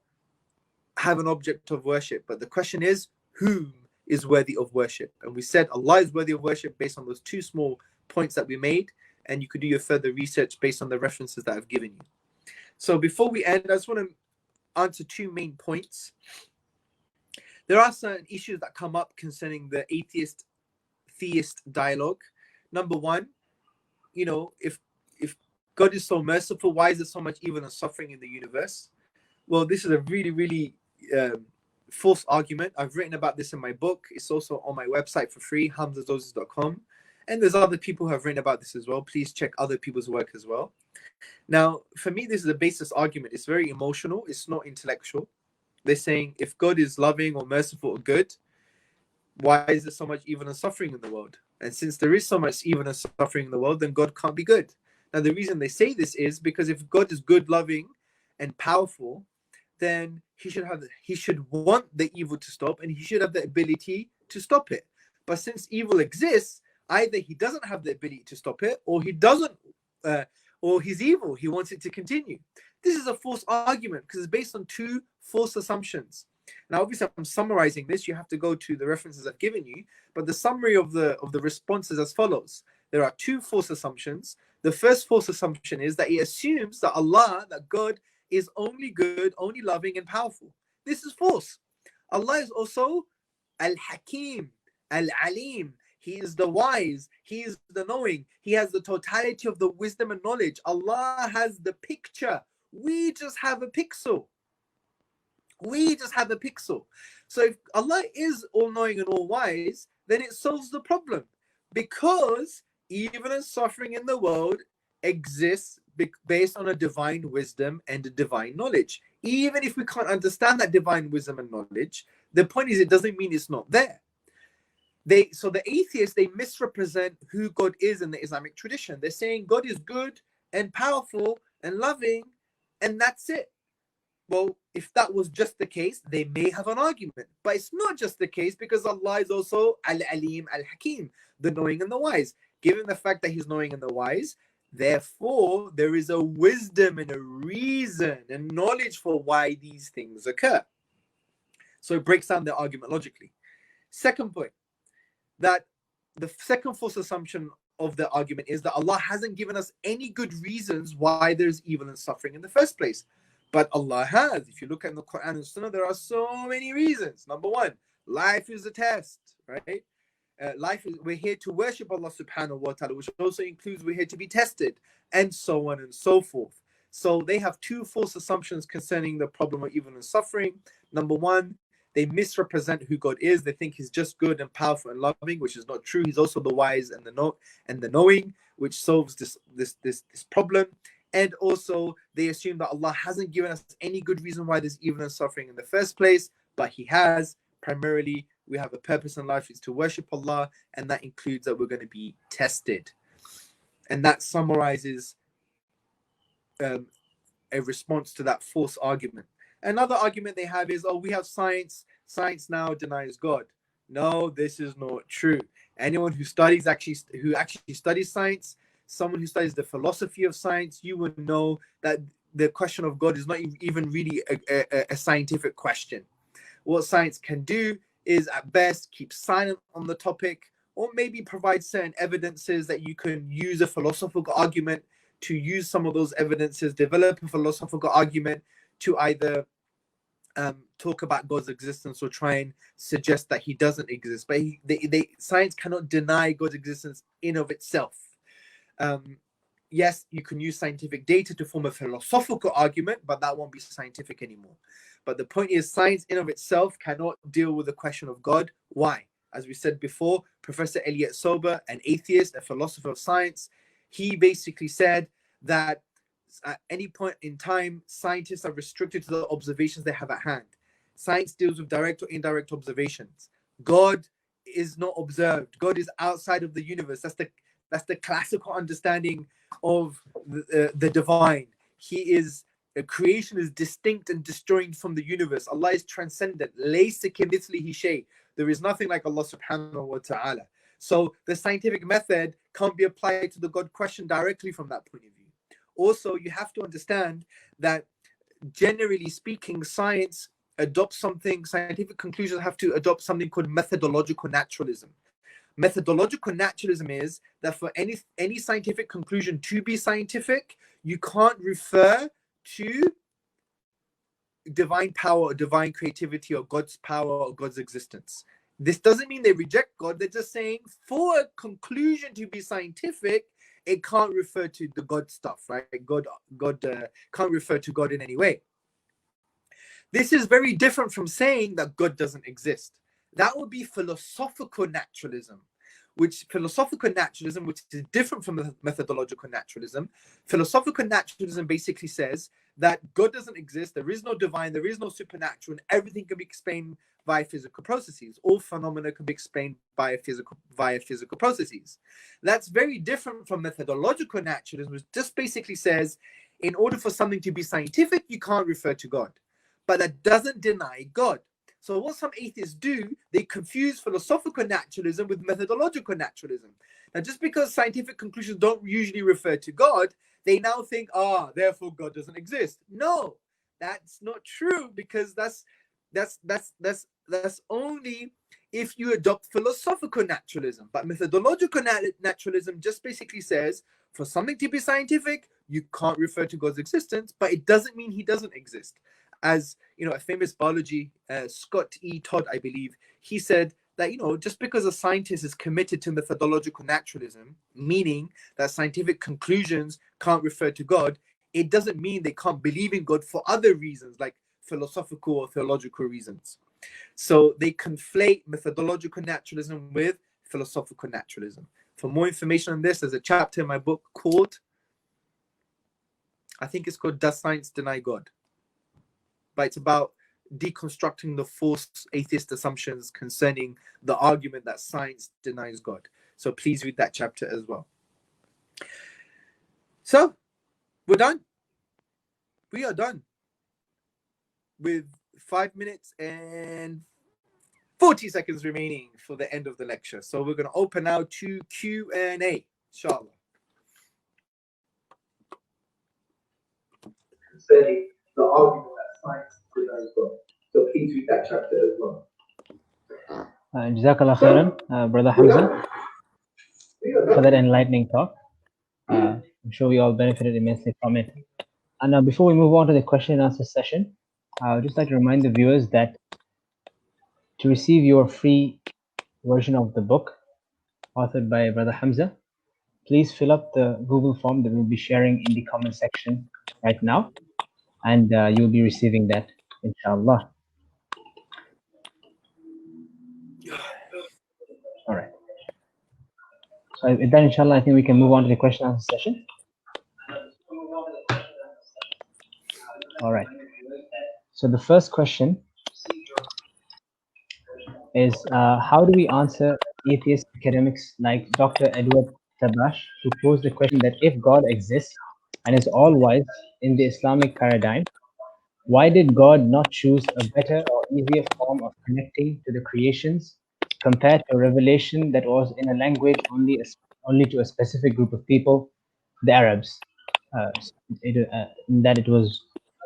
have an object of worship, but the question is, whom is worthy of worship? And we said Allah is worthy of worship based on those 2 small points that we made, and you could do your further research based on the references that I've given you. So before we end, I just want to answer 2 main points. There are certain issues that come up concerning the atheist-theist dialogue. Number 1, if God is so merciful, why is there so much evil and suffering in the universe? Well, this is a really, really false argument. I've written about this in my book. It's also on my website for free, hamzatzortzis.com. And there's other people who have written about this as well. Please check other people's work as well. Now, for me, this is a baseless argument. It's very emotional. It's not intellectual. They're saying, if God is loving or merciful or good, why is there so much evil and suffering in the world? And since there is so much evil and suffering in the world, then God can't be good. Now, the reason they say this is because if God is good, loving, and powerful, then he should want the evil to stop, and he should have the ability to stop it. But since evil exists, either he doesn't have the ability to stop it, or he doesn't, or he's evil, he wants it to continue. This is a false argument because it's based on two false assumptions. Now, obviously, I'm summarizing this. You have to go to the references I've given you, but the summary of the response is as follows. There are two false assumptions. The first false assumption is that it assumes that Allah, that God, is only good, only loving, and powerful. This is false. Allah is also Al-Hakim, Al-Alim. He is the wise. He is the knowing. He has the totality of the wisdom and knowledge. Allah has the picture. We just have a pixel. We just have a pixel. So if Allah is all-knowing and all-wise, then it solves the problem. Because evil and suffering in the world exists based on a divine wisdom and a divine knowledge. Even if we can't understand that divine wisdom and knowledge, the point is it doesn't mean it's not there. So the atheists, they misrepresent who God is in the Islamic tradition. They're saying God is good and powerful and loving, and that's it. Well, if that was just the case, they may have an argument. But it's not just the case, because Allah is also Al-Alim, Al-Hakim, the knowing and the wise. Given the fact that he's knowing and the wise, therefore, there is a wisdom and a reason and knowledge for why these things occur. So it breaks down the argument logically. Second point, that the second false assumption of the argument is that Allah hasn't given us any good reasons why there's evil and suffering in the first place. But Allah has. If you look at the Quran and Sunnah, there are so many reasons. Number one, life is a test, right? We're here to worship Allah subhanahu wa ta'ala, which also includes we're here to be tested, and so on and so forth. So they have two false assumptions concerning the problem of evil and suffering. Number one, they misrepresent who God is. They think he's just good and powerful and loving, which is not true. He's also the wise and the knowing, which solves this problem. And also, they assume that Allah hasn't given us any good reason why there's evil and suffering in the first place, but he has. Primarily, we have a purpose in life, is to worship Allah, and that includes that we're going to be tested. And that summarizes a response to that false argument. Another argument they have is, we have science. Science now denies God. No, this is not true. Anyone who actually studies science, someone who studies the philosophy of science, you would know that the question of God is not even really a scientific question. What science can do is at best keep silent on the topic, or maybe provide certain evidences that you can use a philosophical argument to use some of those evidences, develop a philosophical argument to either talk about God's existence or try and suggest that he doesn't exist. But science cannot deny God's existence in of itself. Yes, you can use scientific data to form a philosophical argument, but that won't be scientific anymore. But the point is, science in of itself cannot deal with the question of God. Why? As we said before, Professor Elliot Sober, an atheist, a philosopher of science, he basically said that at any point in time, scientists are restricted to the observations they have at hand. Science deals with direct or indirect observations. God is not observed. God is outside of the universe. That's the classical understanding of the divine. Creation is distinct and disjoined from the universe. Allah is transcendent. Laysa kamithlihi shay. There is nothing like Allah subhanahu wa ta'ala. So the scientific method can't be applied to the God question directly from that point of view. Also, you have to understand that generally speaking, scientific conclusions have to adopt something called methodological naturalism. Methodological naturalism is that for any scientific conclusion to be scientific, you can't refer to divine power or divine creativity or God's power or God's existence. This doesn't mean they reject God. They're just saying for a conclusion to be scientific, it can't refer to the God stuff, right? God can't refer to God in any way. This is very different from saying that God doesn't exist. That would be philosophical naturalism, which is different from methodological naturalism. Philosophical naturalism basically says that God doesn't exist, there is no divine, there is no supernatural, and everything can be explained via physical processes. All phenomena can be explained via physical processes. That's very different from methodological naturalism, which just basically says, in order for something to be scientific, you can't refer to God. but that doesn't deny God. So what some atheists do, they confuse philosophical naturalism with methodological naturalism. Now, just because scientific conclusions don't usually refer to God, they now think, therefore God doesn't exist. No, that's not true, because that's only if you adopt philosophical naturalism. But methodological naturalism just basically says, for something to be scientific, you can't refer to God's existence, but it doesn't mean he doesn't exist. As you know, a famous biology, Scott E. Todd, I believe, he said that, you know, just because a scientist is committed to methodological naturalism, meaning that scientific conclusions can't refer to God, it doesn't mean they can't believe in God for other reasons, like philosophical or theological reasons. So they conflate methodological naturalism with philosophical naturalism. For more information on this, there's a chapter in my book called, I think it's called Does Science Deny God? But it's about deconstructing the false atheist assumptions concerning the argument that science denies God. So please read that chapter as well. So we're done. We are done with 5 minutes and 40 seconds remaining for the end of the lecture. So we're going to open now to Q&A, inshallah. Concerning the argument that science denies God. So please read that chapter as well. Jazakallah khairan, Brother Hamza, for that enlightening talk. I'm sure we all benefited immensely from it. And now, before we move on to the question and answer session, I would just like to remind the viewers that to receive your free version of the book authored by Brother Hamza, please fill up the Google form that we'll be sharing in the comment section right now, and you'll be receiving that, inshallah. All right. So with that, inshallah, I think we can move on to the question and answer session. All right. So the first question is, how do we answer atheist academics like Dr. Edward Tabash, who posed the question that if God exists and is all-wise in the Islamic paradigm, why did God not choose a better or easier form of connecting to the creations compared to a revelation that was in a language only to a specific group of people, the Arabs, that it was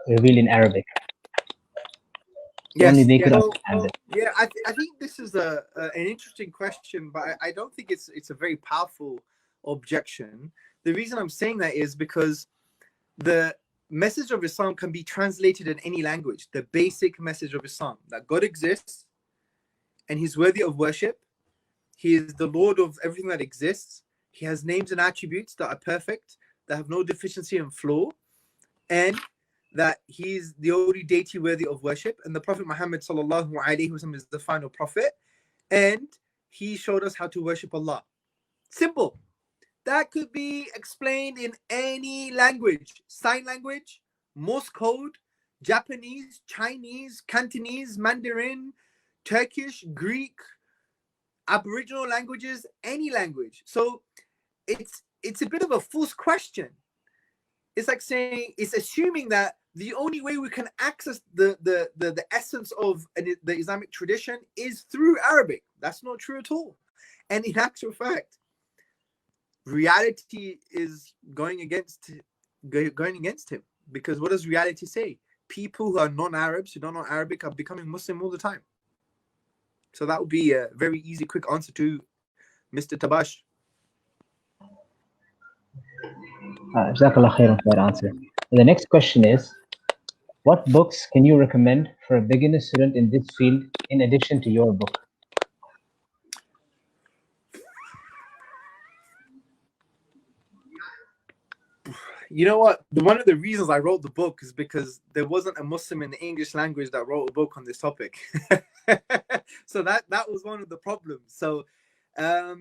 revealed in Arabic? So Yes. only they could understand it. Yeah, I think this is an interesting question, but I don't think it's a very powerful objection. The reason I'm saying that is because the message of Islam can be translated in any language. The basic message of Islam, that God exists and he's worthy of worship. He is the Lord of everything that exists. He has names and attributes that are perfect, that have no deficiency and flaw, and that he is the only deity worthy of worship. And the Prophet Muhammad sallallahu alaihi wasallam is the final prophet, and he showed us how to worship Allah. Simple. That could be explained in any language: sign language, Morse code, Japanese, Chinese, Cantonese, Mandarin, Turkish, Greek, Aboriginal languages, any language. So it's a bit of a false question. It's like saying, it's assuming that the only way we can access the essence of the Islamic tradition is through Arabic. That's not true at all. And in actual fact, reality is going against him, because what does reality say? People who are non-Arabs, who don't know Arabic, are becoming Muslim all the time. So that would be a very easy, quick answer to Mr. Tabash. Jazakallah khairan for that answer. The next question is, what books can you recommend for a beginner student in this field in addition to your book? You know what? One of the reasons I wrote the book is because there wasn't a Muslim in the English language that wrote a book on this topic. So that was one of the problems. So a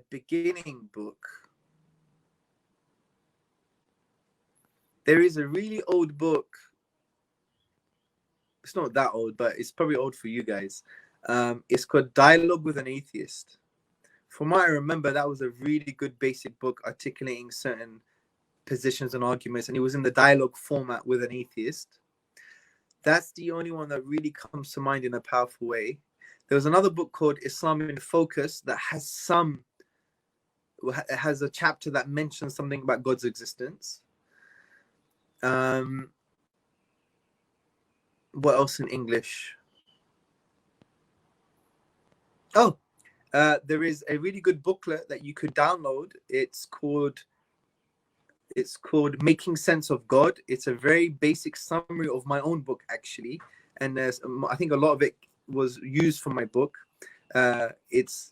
beginning book. There is a really old book. It's not that old, but it's probably old for you guys. It's called Dialogue with an Atheist. From what I remember, that was a really good basic book articulating certain positions and arguments, and it was in the dialogue format with an atheist. That's the only one that really comes to mind in a powerful way. There was another book called Islam in Focus that has a chapter that mentions something about God's existence. What else in English? Oh, there is a really good booklet that you could download. It's called Making Sense of God. It's a very basic summary of my own book, actually, and I think a lot of it was used from my book. It's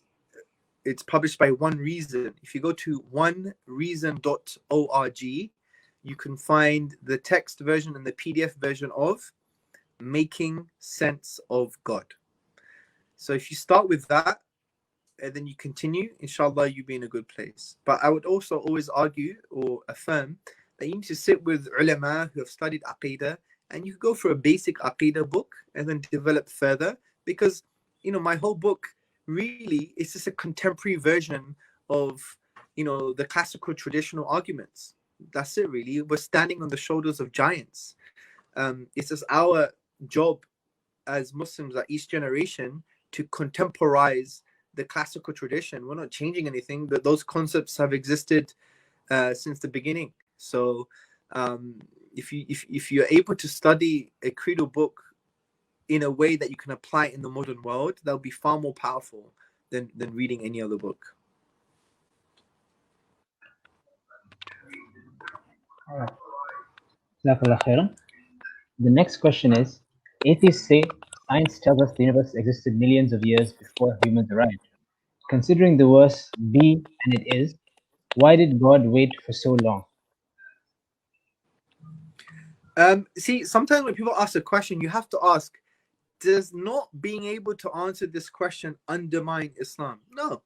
published by One Reason. If you go to onereason.org, you can find the text version and the PDF version of Making Sense of God. So if you start with that, and then you continue, inshallah, you'll be in a good place. But I would also always argue or affirm that you need to sit with ulama who have studied aqidah, and you can go for a basic aqidah book and then develop further, because, you know, my whole book really is just a contemporary version of, you know, the classical traditional arguments. That's it, really. We're standing on the shoulders of giants. It's just our job as Muslims at each generation to contemporize the classical tradition. We're not changing anything. Those concepts have existed since the beginning. So if you're able to study a creedal book in a way that you can apply it in the modern world, that'll be far more powerful than reading any other book. All right. Jazakallah khairan. The next question is, atheists say science tells us the universe existed millions of years before humans arrived. Considering the verse be and it is, why did God wait for so long? See, sometimes when people ask a question, you have to ask, does not being able to answer this question undermine Islam? No.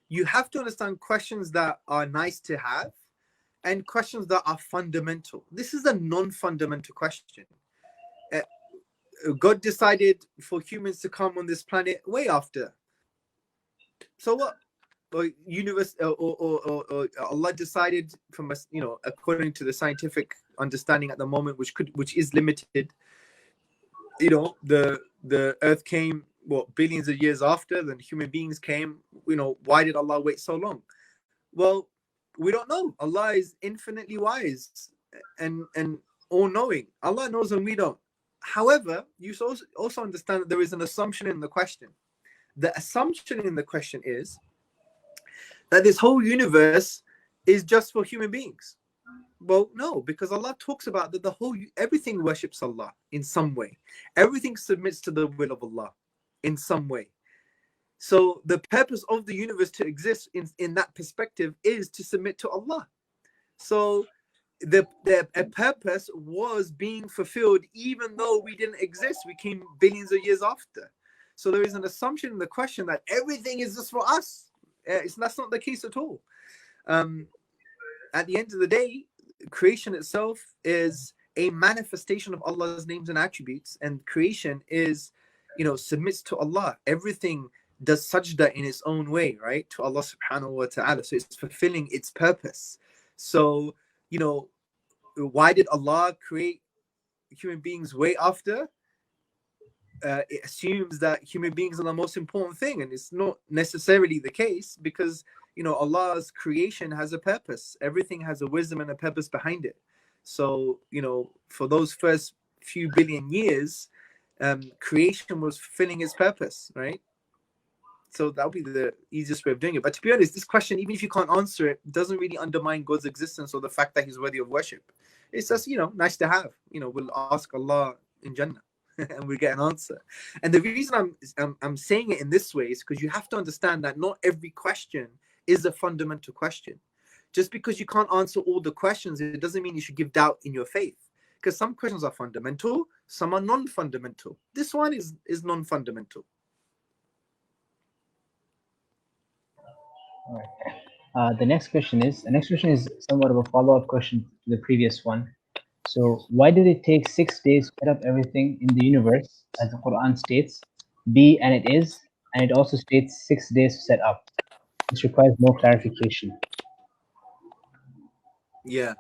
You have to understand questions that are nice to have and questions that are fundamental. This is a non-fundamental question. God decided for humans to come on this planet way after. So what? Or universe, or Allah decided from us, you know, according to the scientific understanding at the moment, which is limited. You know, the Earth came billions of years after, then human beings came. You know, why did Allah wait so long? Well, we don't know. Allah is infinitely wise and all-knowing. Allah knows and we don't. However, you also understand that there is an assumption in the question. The assumption in the question is that this whole universe is just for human beings. Well, no, because Allah talks about that everything worships Allah in some way. Everything submits to the will of Allah in some way. So the purpose of the universe to exist in that perspective is to submit to Allah. So a purpose was being fulfilled even though we didn't exist. We came billions of years after. So there is an assumption in the question that everything is just for us. That's not the case at all. At the end of the day, creation itself is a manifestation of Allah's names and attributes, and creation is, you know, submits to Allah. Everything does sajda in its own way, right, to Allah subhanahu wa ta'ala. So it's fulfilling its purpose. So, you know, why did Allah create human beings way after? It assumes that human beings are the most important thing, and it's not necessarily the case, because, you know, Allah's creation has a purpose. Everything has a wisdom and a purpose behind it. So, you know, for those first few billion years, creation was fulfilling its purpose, right? So that would be the easiest way of doing it. But to be honest, this question, even if you can't answer it, doesn't really undermine God's existence or the fact that he's worthy of worship. It's just, you know, nice to have. You know, we'll ask Allah in Jannah and we'll get an answer. And the reason I'm saying it in this way is because you have to understand that not every question is a fundamental question. Just because you can't answer all the questions, it doesn't mean you should give doubt in your faith. Because some questions are fundamental, some are non-fundamental. This one is non-fundamental. All right. The next question is somewhat of a follow-up question to the previous one. So why did it take 6 days to set up everything in the universe, as the Quran states, be and it is, and it also states 6 days to set up? This requires more clarification. Yeah.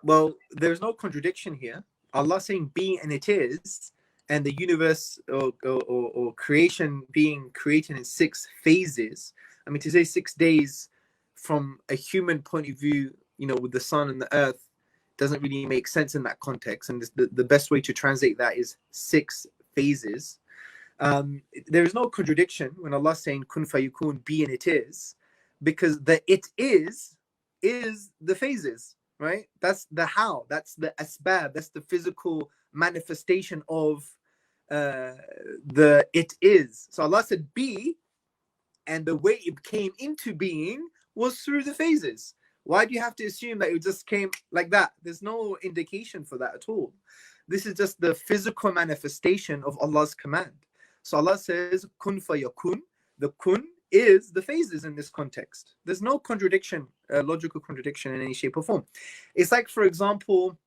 Well, there's no contradiction here. Allah saying be and it is, and the universe or creation being created in 6 phases. I mean, to say 6 days from a human point of view, with the sun and the earth, doesn't really make sense in that context. And the best way to translate that is 6 phases. There is no contradiction when Allah is saying kun fayakun, be and it is, because the it is the phases, right? That's the how, that's the asbab, that's the physical manifestation of the it is. So Allah said be, and the way it came into being was through the phases. Why do you have to assume that it just came like that? There's no indication for that at all. This is just the physical manifestation of Allah's command. So Allah says kun fayakun. The kun is the phases in this context. There's no contradiction, logical contradiction in any shape or form. It's like, for example,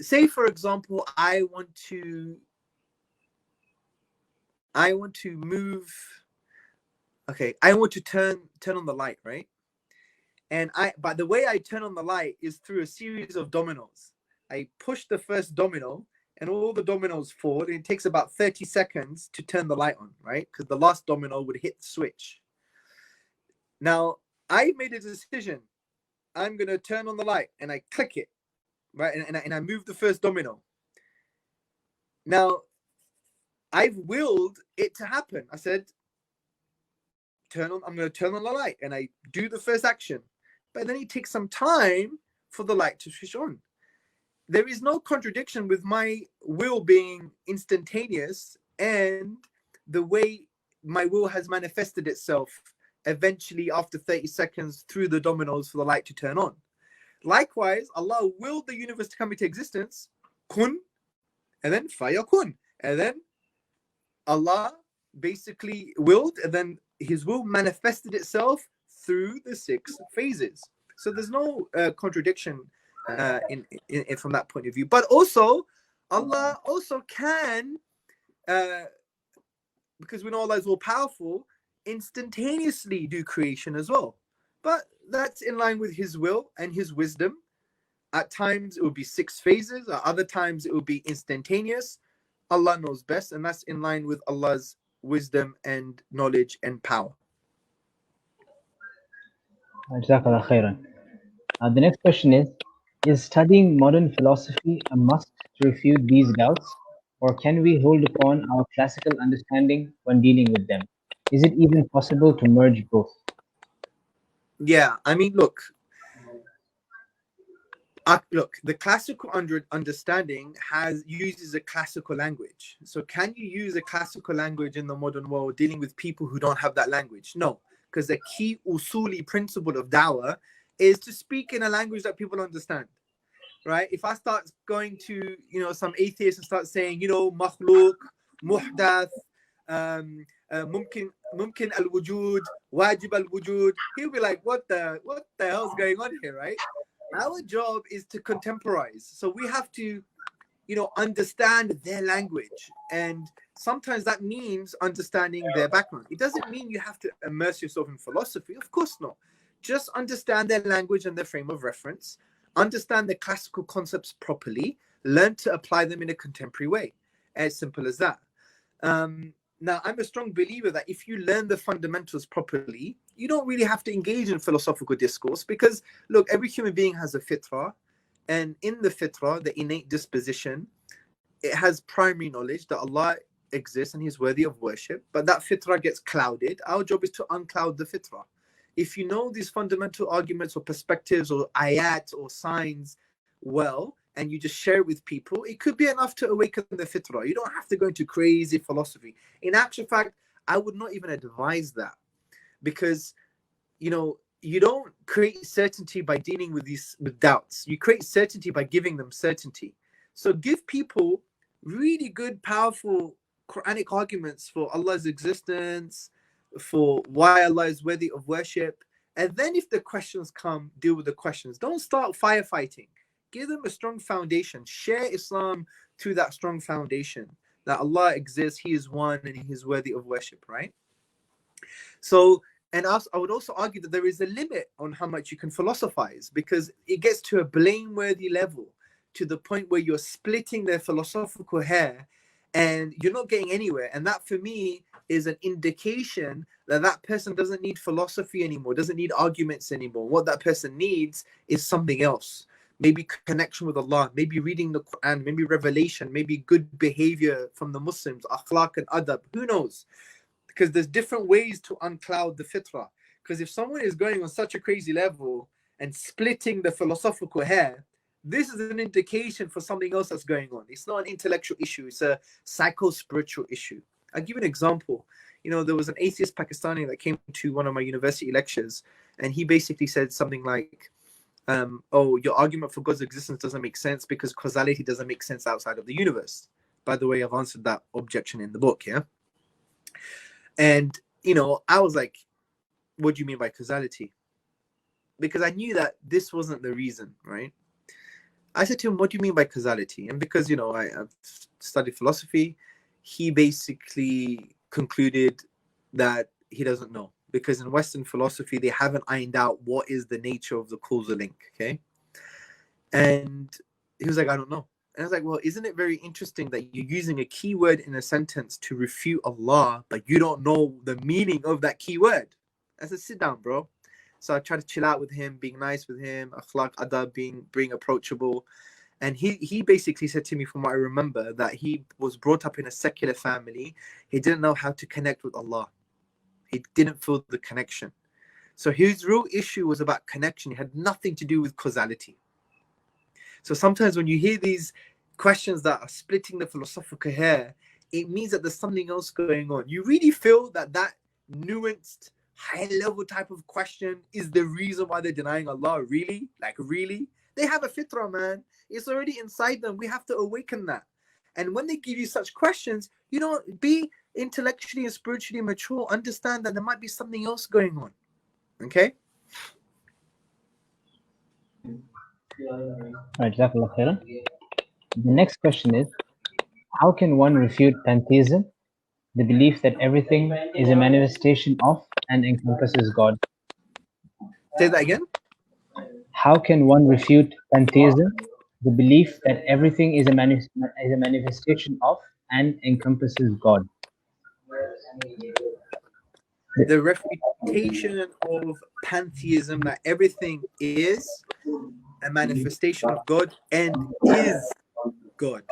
say for example, I want to move. Okay, I want to turn on the light, right? And but the way I turn on the light is through a series of dominoes. I push the first domino and all the dominoes fall, and it takes about 30 seconds to turn the light on, right? Because the last domino would hit the switch. Now, I made a decision. I'm going to turn on the light, and I click it, right? And I move the first domino. Now, I've willed it to happen. I said, I'm going to turn on the light, and I do the first action. But then it takes some time for the light to switch on. There is no contradiction with my will being instantaneous and the way my will has manifested itself eventually after 30 seconds through the dominoes for the light to turn on. Likewise, Allah willed the universe to come into existence, kun, and then fayakun. And then Allah basically willed, and then his will manifested itself through the 6 phases. So there's no contradiction in from that point of view. But also, Allah also can, because we know Allah is all powerful, instantaneously do creation as well. But that's in line with his will and his wisdom. At times it will be 6 phases, at other times it will be instantaneous. Allah knows best, and that's in line with Allah's wisdom and knowledge and power. Jazakallah khairan. The next question is studying modern philosophy a must to refute these doubts, or can we hold upon our classical understanding when dealing with them? Is it even possible to merge both? Yeah, I mean, look, the classical understanding uses a classical language. So can you use a classical language in the modern world dealing with people who don't have that language? No, because the key usuli principle of dawah is to speak in a language that people understand, right? If I start going to, some atheists and start saying, makhluk, muhdath, mumkin al-wujud, wajib al-wujud, he'll be like, what the hell's going on here, right? Our job is to contemporize. So we have to, understand their language. And sometimes that means understanding their background. It doesn't mean you have to immerse yourself in philosophy. Of course not. Just understand their language and their frame of reference. Understand the classical concepts properly. Learn to apply them in a contemporary way. As simple as that. Now, I'm a strong believer that if you learn the fundamentals properly, you don't really have to engage in philosophical discourse because, look, every human being has a fitrah. And in the fitrah, the innate disposition, it has primary knowledge that Allah exists and He's worthy of worship. But that fitrah gets clouded. Our job is to uncloud the fitrah. If you know these fundamental arguments or perspectives or ayat or signs well, and you just share it with people, it could be enough to awaken the fitrah. You don't have to go into crazy philosophy. In actual fact, I would not even advise that because, you don't create certainty by dealing with doubts. You create certainty by giving them certainty. So give people really good, powerful Quranic arguments for Allah's existence, for why Allah is worthy of worship. And then if the questions come, deal with the questions. Don't start firefighting. Give them a strong foundation. Share Islam through that strong foundation that Allah exists, He is one, and He is worthy of worship, right? So, and I would also argue that there is a limit on how much you can philosophize because it gets to a blameworthy level to the point where you're splitting their philosophical hair and you're not getting anywhere. And that for me is an indication that that person doesn't need philosophy anymore, doesn't need arguments anymore. What that person needs is something else. Maybe connection with Allah, maybe reading the Quran, maybe revelation, maybe good behavior from the Muslims, akhlaq and adab, who knows? Because there's different ways to uncloud the fitrah. Because if someone is going on such a crazy level and splitting the philosophical hair, this is an indication for something else that's going on. It's not an intellectual issue, it's a psycho-spiritual issue. I'll give you an example. You know, there was an atheist Pakistani that came to one of my university lectures, and he basically said something like, oh, your argument for God's existence doesn't make sense because causality doesn't make sense outside of the universe. By the way, I've answered that objection in the book, yeah? And, you know, I was like, what do you mean by causality? Because I knew that this wasn't the reason, right? I said to him, what do you mean by causality? And because, you know, I've studied philosophy, he basically concluded that he doesn't know. Because in Western philosophy, they haven't ironed out what is the nature of the causal link, okay? And he was like, I don't know. And I was like, well, isn't it very interesting that you're using a keyword in a sentence to refute Allah, but you don't know the meaning of that keyword? I said, sit down, bro. So I tried to chill out with him, being nice with him, akhlaq, adab, being approachable. And he basically said to me, from what I remember, that he was brought up in a secular family. He didn't know how to connect with Allah. He didn't feel the connection. So his real issue was about connection. It had nothing to do with causality. So sometimes when you hear these questions that are splitting the philosophical hair, it means that there's something else going on. You really feel that nuanced, high-level type of question is the reason why they're denying Allah? Really? Like, really? They have a fitrah, man. It's already inside them. We have to awaken that. And when they give you such questions, you know, be intellectually and spiritually mature. Understand that there might be something else going on. Okay? Right, Jazakallah khairan. The next question is, how can one refute pantheism, the belief that everything is a manifestation of and encompasses God? Say that again. How can one refute pantheism, the belief that everything is a manifestation of and encompasses God? The refutation of pantheism, that everything is a manifestation of God and is God.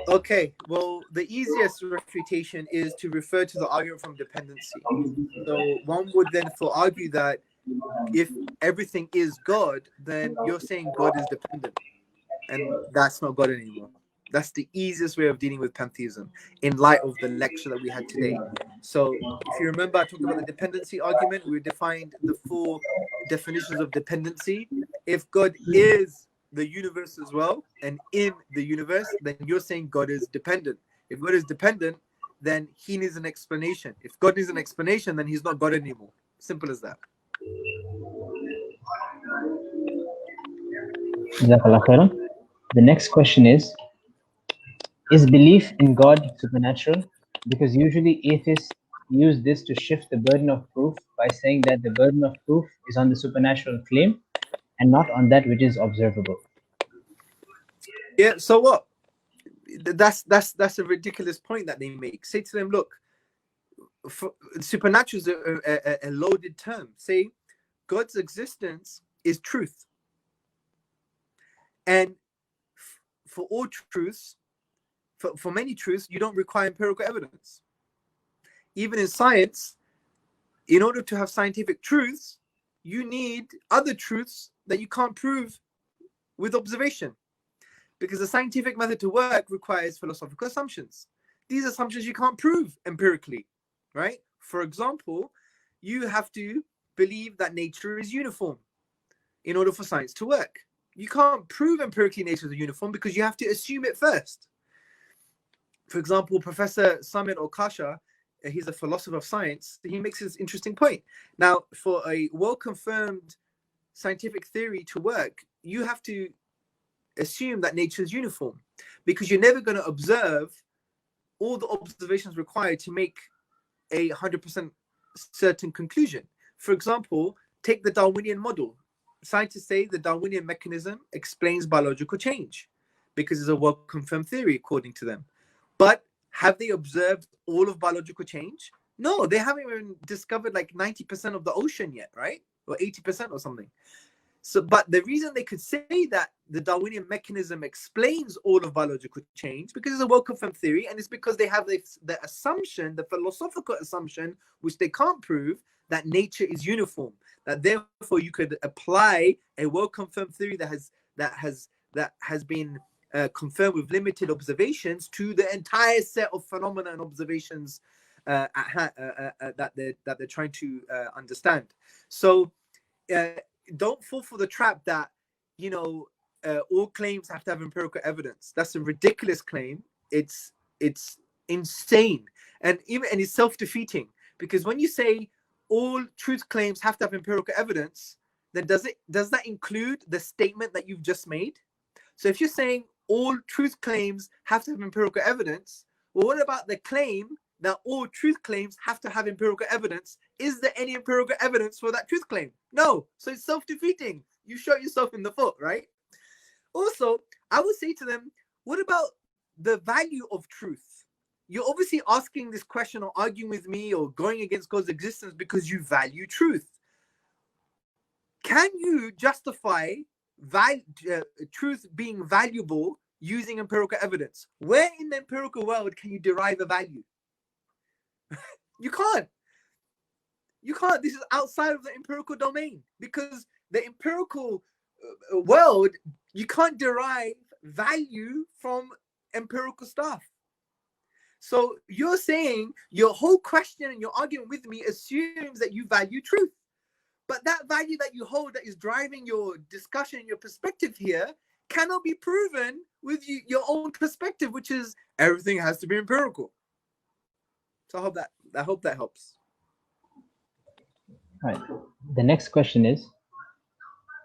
Okay, well, the easiest refutation is to refer to the argument from dependency. So one would then argue that if everything is God, then you're saying God is dependent, and that's not God anymore. That's the easiest way of dealing with pantheism in light of the lecture that we had today. So if you remember, I talked about the dependency argument. We defined the 4 definitions of dependency. If God is the universe as well and in the universe, then you're saying God is dependent. If God is dependent, then he needs an explanation. If God needs an explanation, then he's not God anymore. Simple as that. Jazakallah khairan. The next question is belief in God supernatural? Because usually atheists use this to shift the burden of proof by saying that the burden of proof is on the supernatural claim and not on that which is observable. Yeah, so what? That's a ridiculous point that they make. Say to them, look, supernatural is a loaded term. Say God's existence is truth. And for all truths, for many truths, you don't require empirical evidence. Even in science, in order to have scientific truths, you need other truths that you can't prove with observation. Because the scientific method to work requires philosophical assumptions. These assumptions you can't prove empirically, right? For example, you have to believe that nature is uniform in order for science to work. You can't prove empirically nature is uniform because you have to assume it first. For example, Professor Samir Okasha, he's a philosopher of science, he makes this interesting point. Now, for a well-confirmed scientific theory to work, you have to assume that nature is uniform because you're never going to observe all the observations required to make a 100% certain conclusion. For example, take the Darwinian model. scientists say the Darwinian mechanism explains biological change because it's a well-confirmed theory according to them. But have they observed all of biological change? No, they haven't even discovered like 90% of the ocean yet, right? Or 80% or something. So, but the reason they could say that the Darwinian mechanism explains all of biological change because it's a well-confirmed theory, and it's because they have the assumption, the philosophical assumption, which they can't prove, that nature is uniform. That therefore you could apply a well-confirmed theory that has been confirmed with limited observations to the entire set of phenomena and observations that they're trying to understand. So don't fall for the trap that all claims have to have empirical evidence. That's a ridiculous claim. It's insane, and it's self-defeating, because when you say all truth claims have to have empirical evidence, then does that include the statement that you've just made? So if you're saying all truth claims have to have empirical evidence, well, what about the claim that all truth claims have to have empirical evidence? Is there any empirical evidence for that truth claim? No. So it's self-defeating. You shot yourself in the foot, right? Also, I would say to them, what about the value of truth? You're obviously asking this question or arguing with me or going against God's existence because you value truth. Can you justify truth being valuable using empirical evidence? Where in the empirical world can you derive a value? You can't. This is outside of the empirical domain, because the empirical world, you can't derive value from empirical stuff. So you're saying your whole question and your argument with me assumes that you value truth. But that value that you hold that is driving your discussion, your perspective here, cannot be proven with your own perspective, which is everything has to be empirical. So I hope that helps. All right. The next question is,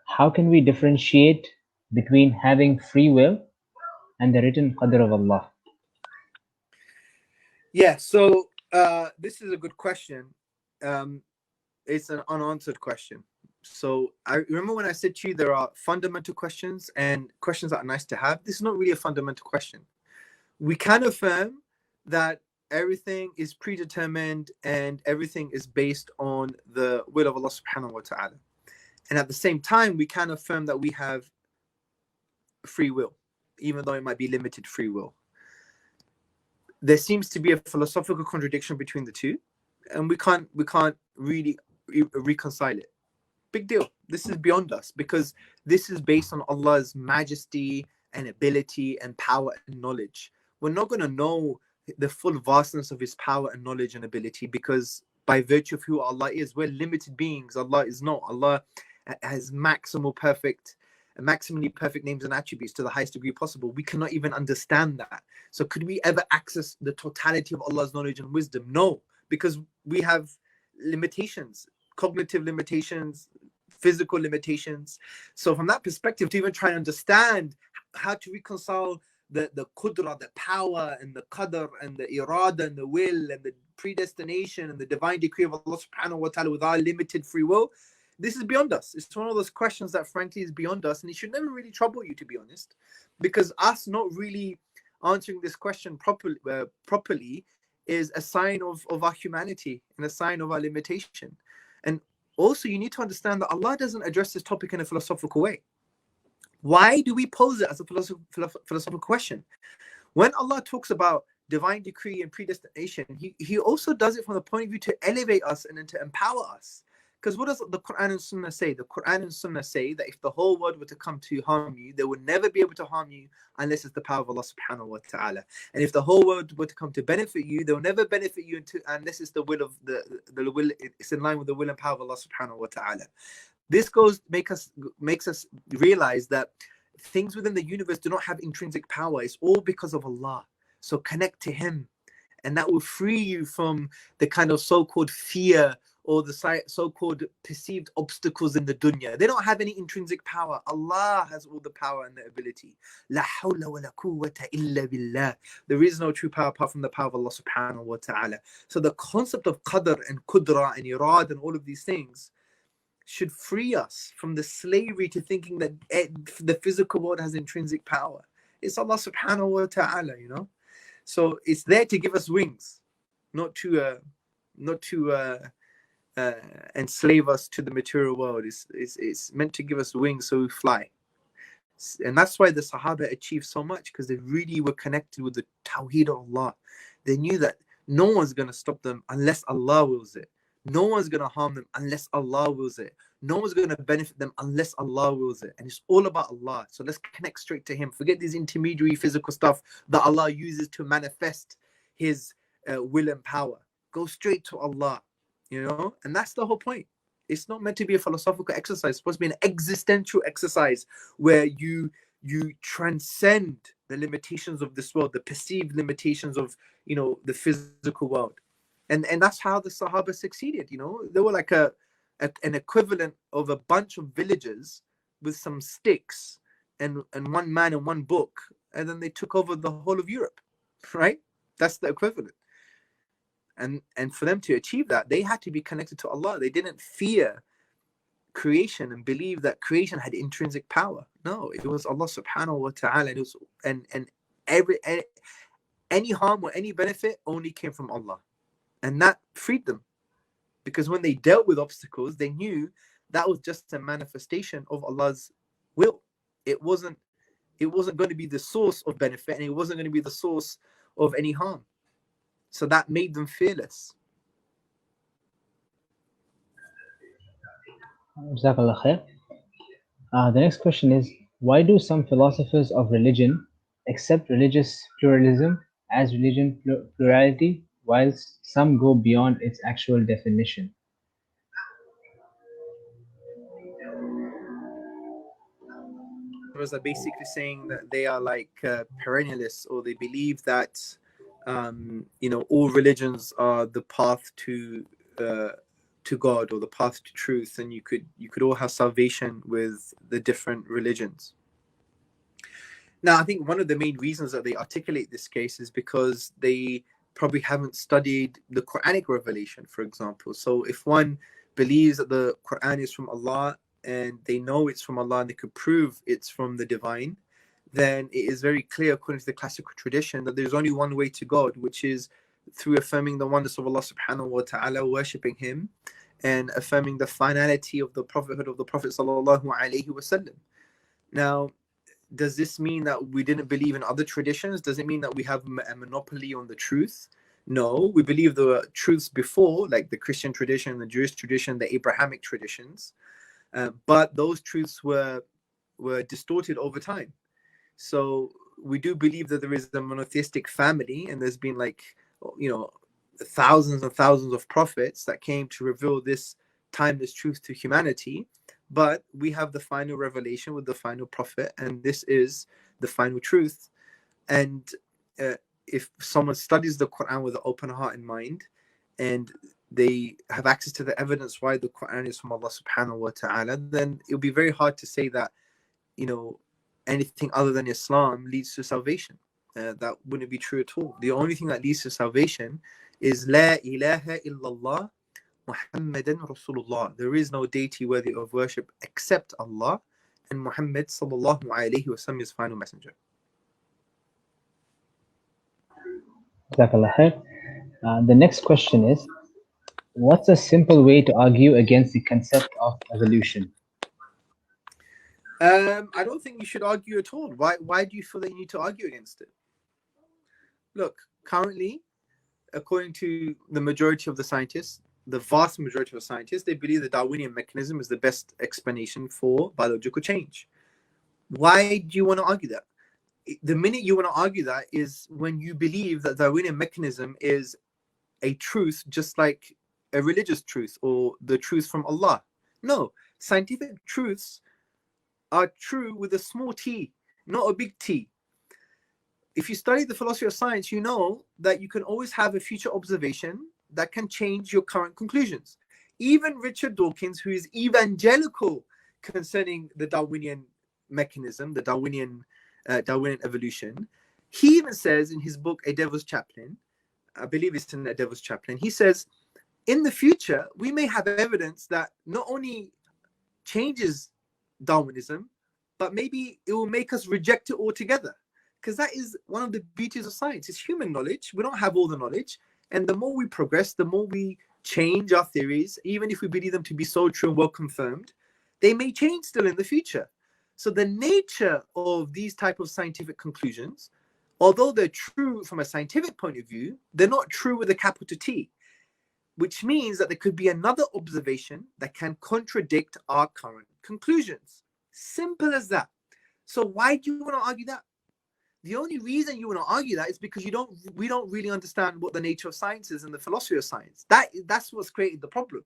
how can we differentiate between having free will and the written qadr of Allah? Yeah, so this is a good question. It's an unanswered question. So I remember when I said to you there are fundamental questions and questions that are nice to have. This is not really a fundamental question. We can affirm that everything is predetermined and everything is based on the will of Allah subhanahu wa ta'ala. And at the same time, we can affirm that we have free will, even though it might be limited free will. There seems to be a philosophical contradiction between the two, and we can't really reconcile it. Big deal. This is beyond us, because this is based on Allah's majesty and ability and power and knowledge. We're not going to know the full vastness of his power and knowledge and ability, because by virtue of who Allah is, we're limited beings. Allah is not. Allah has maximally perfect names and attributes to the highest degree possible. We cannot even understand that. So could we ever access the totality of Allah's knowledge and wisdom? No, because we have limitations, cognitive limitations, physical limitations. So from that perspective, to even try and understand how to reconcile the qudra, the power, and the qadr, and the irada, and the will, and the predestination, and the divine decree of Allah subhanahu wa ta'ala with our limited free will, this is beyond us. It's one of those questions that frankly is beyond us, and it should never really trouble you, to be honest, because us not really answering this question properly is a sign of our humanity and a sign of our limitation. And also, you need to understand that Allah doesn't address this topic in a philosophical way. Why do we pose it as a philosophical question? When Allah talks about divine decree and predestination, he also does it from the point of view to elevate us and to empower us. Because what does the Quran and Sunnah say? The Quran and Sunnah say that if the whole world were to come to harm you, they would never be able to harm you unless it's the power of Allah subhanahu wa ta'ala. And if the whole world were to come to benefit you, they'll never benefit you unless it's the will of the will, it's in line with the will and power of Allah subhanahu wa ta'ala. This makes us realize that things within the universe do not have intrinsic power. It's all because of Allah. So connect to Him, and that will free you from the kind of so-called fear or the so-called perceived obstacles in the dunya. They don't have any intrinsic power. Allah has all the power and the ability. La hawla wa la quwwata illa billah. There is no true power apart from the power of Allah subhanahu wa ta'ala. So the concept of qadr and qudra and irad and all of these things, should free us from the slavery to thinking that the physical world has intrinsic power. It's Allah subhanahu wa ta'ala, you know. So it's there to give us wings, not to enslave us to the material world. It's meant to give us wings so we fly. And that's why the Sahaba achieved so much, because they really were connected with the Tawheed of Allah. They knew that no one's going to stop them unless Allah wills it. No one's going to harm them unless Allah wills it. No one's going to benefit them unless Allah wills it. And it's all about Allah. So let's connect straight to Him. Forget these intermediary physical stuff that Allah uses to manifest His will and power. Go straight to Allah, you know? And that's the whole point. It's not meant to be a philosophical exercise. It's supposed to be an existential exercise where you transcend the limitations of this world, the perceived limitations of, you know, the physical world. And that's how the Sahaba succeeded, you know. They were like an equivalent of a bunch of villagers with some sticks and one man and one book, and then they took over the whole of Europe, right? That's the equivalent. And for them to achieve that, they had to be connected to Allah. They didn't fear creation and believe that creation had intrinsic power. No, it was Allah subhanahu wa ta'ala. And any harm or any benefit only came from Allah. And that freed them. Because when they dealt with obstacles, they knew that was just a manifestation of Allah's will. It wasn't going to be the source of benefit, and it wasn't going to be the source of any harm. So that made them fearless. Jazakallah khair. The next question is, why do some philosophers of religion accept religious pluralism as religion plurality, whilst some go beyond its actual definition? Are basically saying that they are like perennialists, or they believe that you know, all religions are the path to God, or the path to truth, and you could all have salvation with the different religions. Now, I think one of the main reasons that they articulate this case is because they probably haven't studied the Quranic revelation, for example. So if one believes that the Quran is from Allah, and they know it's from Allah, and they could prove it's from the divine, then it is very clear, according to the classical tradition, that there's only one way to God, which is through affirming the oneness of Allah subhanahu wa ta'ala, worshipping Him, and affirming the finality of the prophethood of the Prophet sallallahu alaihi wasallam. Now, does this mean that we didn't believe in other traditions? Does it mean that we have a monopoly on the truth? No, we believe the truths before, like the Christian tradition, the Jewish tradition, the Abrahamic traditions, but those truths were distorted over time. So we do believe that there is a monotheistic family, and there's been, like, you know, thousands and thousands of prophets that came to reveal this timeless truth to humanity. But we have the final revelation with the final prophet, and this is the final truth. And if someone studies the Quran with an open heart and mind, and they have access to the evidence why the Quran is from Allah subhanahu wa ta'ala, then it'll be very hard to say that, you know, anything other than Islam leads to salvation. That wouldn't be true at all. The only thing that leads to salvation is La ilaha illallah Muhammadan Rasulullah. There is no deity worthy of worship except Allah, and Muhammad sallallahu alaihi wasallam is final messenger. Jazakallah khair. The next question is, what's a simple way to argue against the concept of evolution? I don't think you should argue at all. Why do you feel that you need to argue against it? Look, currently, according to the majority of the scientists, the vast majority of scientists, they believe the Darwinian mechanism is the best explanation for biological change. Why do you want to argue that? The minute you want to argue that is when you believe that the Darwinian mechanism is a truth, just like a religious truth or the truth from Allah. No, scientific truths are true with a small t, not a big T. If you study the philosophy of science, you know that you can always have a future observation that can change your current conclusions. Even Richard Dawkins, who is evangelical concerning the Darwinian mechanism, the Darwinian evolution, he even says in his book, A Devil's Chaplain, I believe it's in A Devil's Chaplain, he says, in the future, we may have evidence that not only changes Darwinism, but maybe it will make us reject it altogether. Because that is one of the beauties of science. It's human knowledge. We don't have all the knowledge. And the more we progress, the more we change our theories, even if we believe them to be so true and well confirmed, they may change still in the future. So the nature of these type of scientific conclusions, although they're true from a scientific point of view, they're not true with a capital T, which means that there could be another observation that can contradict our current conclusions. Simple as that. So why do you want to argue that? The only reason you want to argue that is because we don't really understand what the nature of science is and the philosophy of science. That's what's created the problem.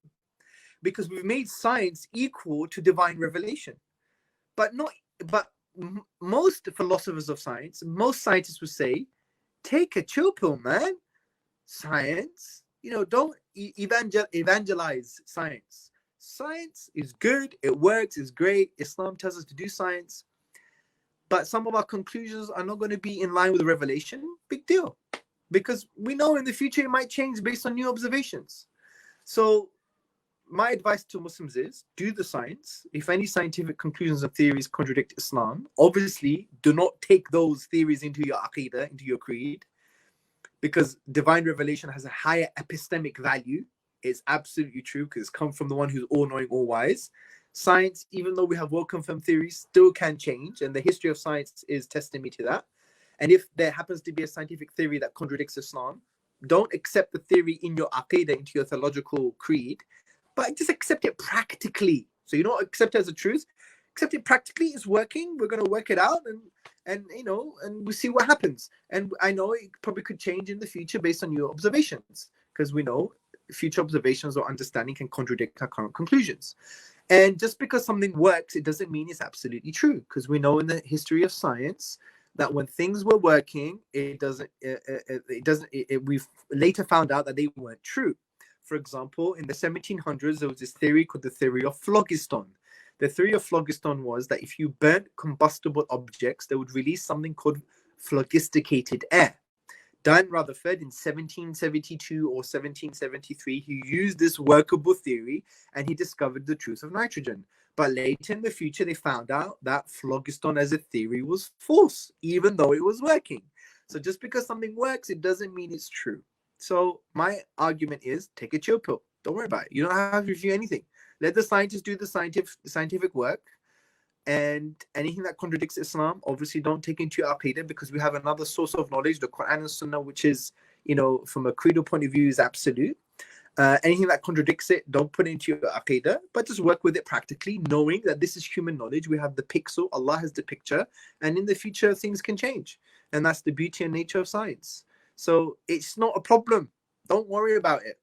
Because we've made science equal to divine revelation. But most philosophers of science, most scientists would say, take a chill pill, man. Science, don't evangelize science. Science is good, it works, it's great. Islam tells us to do science. But some of our conclusions are not going to be in line with the revelation. Big deal. Because we know in the future it might change based on new observations. So my advice to Muslims is do the science. If any scientific conclusions and theories contradict Islam, obviously do not take those theories into your aqidah, into your creed, because divine revelation has a higher epistemic value. It's absolutely true because it's come from the one who's all-knowing, all-wise. Science, even though we have well-confirmed theories, still can change, and the history of science is testimony to that. And if there happens to be a scientific theory that contradicts Islam, don't accept the theory in your aqidah, into your theological creed, but just accept it practically. So you don't accept it as a truth, accept it practically. It's working. We're going to work it out, and we see what happens. And I know it probably could change in the future based on your observations, because we know future observations or understanding can contradict our current conclusions. And just because something works, it doesn't mean it's absolutely true, because we know in the history of science that when things were working, we've later found out that they weren't true. For example, in the 1700s, there was this theory called the theory of phlogiston. The theory of phlogiston was that if you burnt combustible objects, they would release something called phlogisticated air. Dan Rutherford in 1772 or 1773, he used this workable theory and he discovered the truth of nitrogen. But later in the future, they found out that phlogiston as a theory was false, even though it was working. So just because something works, it doesn't mean it's true. So my argument is take a chill pill. Don't worry about it. You don't have to review anything. Let the scientists do the scientific work. And anything that contradicts Islam, obviously don't take into your aqidah, because we have another source of knowledge, the Quran and Sunnah, which is, from a creedal point of view, is absolute. Anything that contradicts it, don't put it into your aqidah, but just work with it practically, knowing that this is human knowledge. We have the pixel, Allah has the picture, and in the future, things can change. And that's the beauty and nature of science. So it's not a problem. Don't worry about it.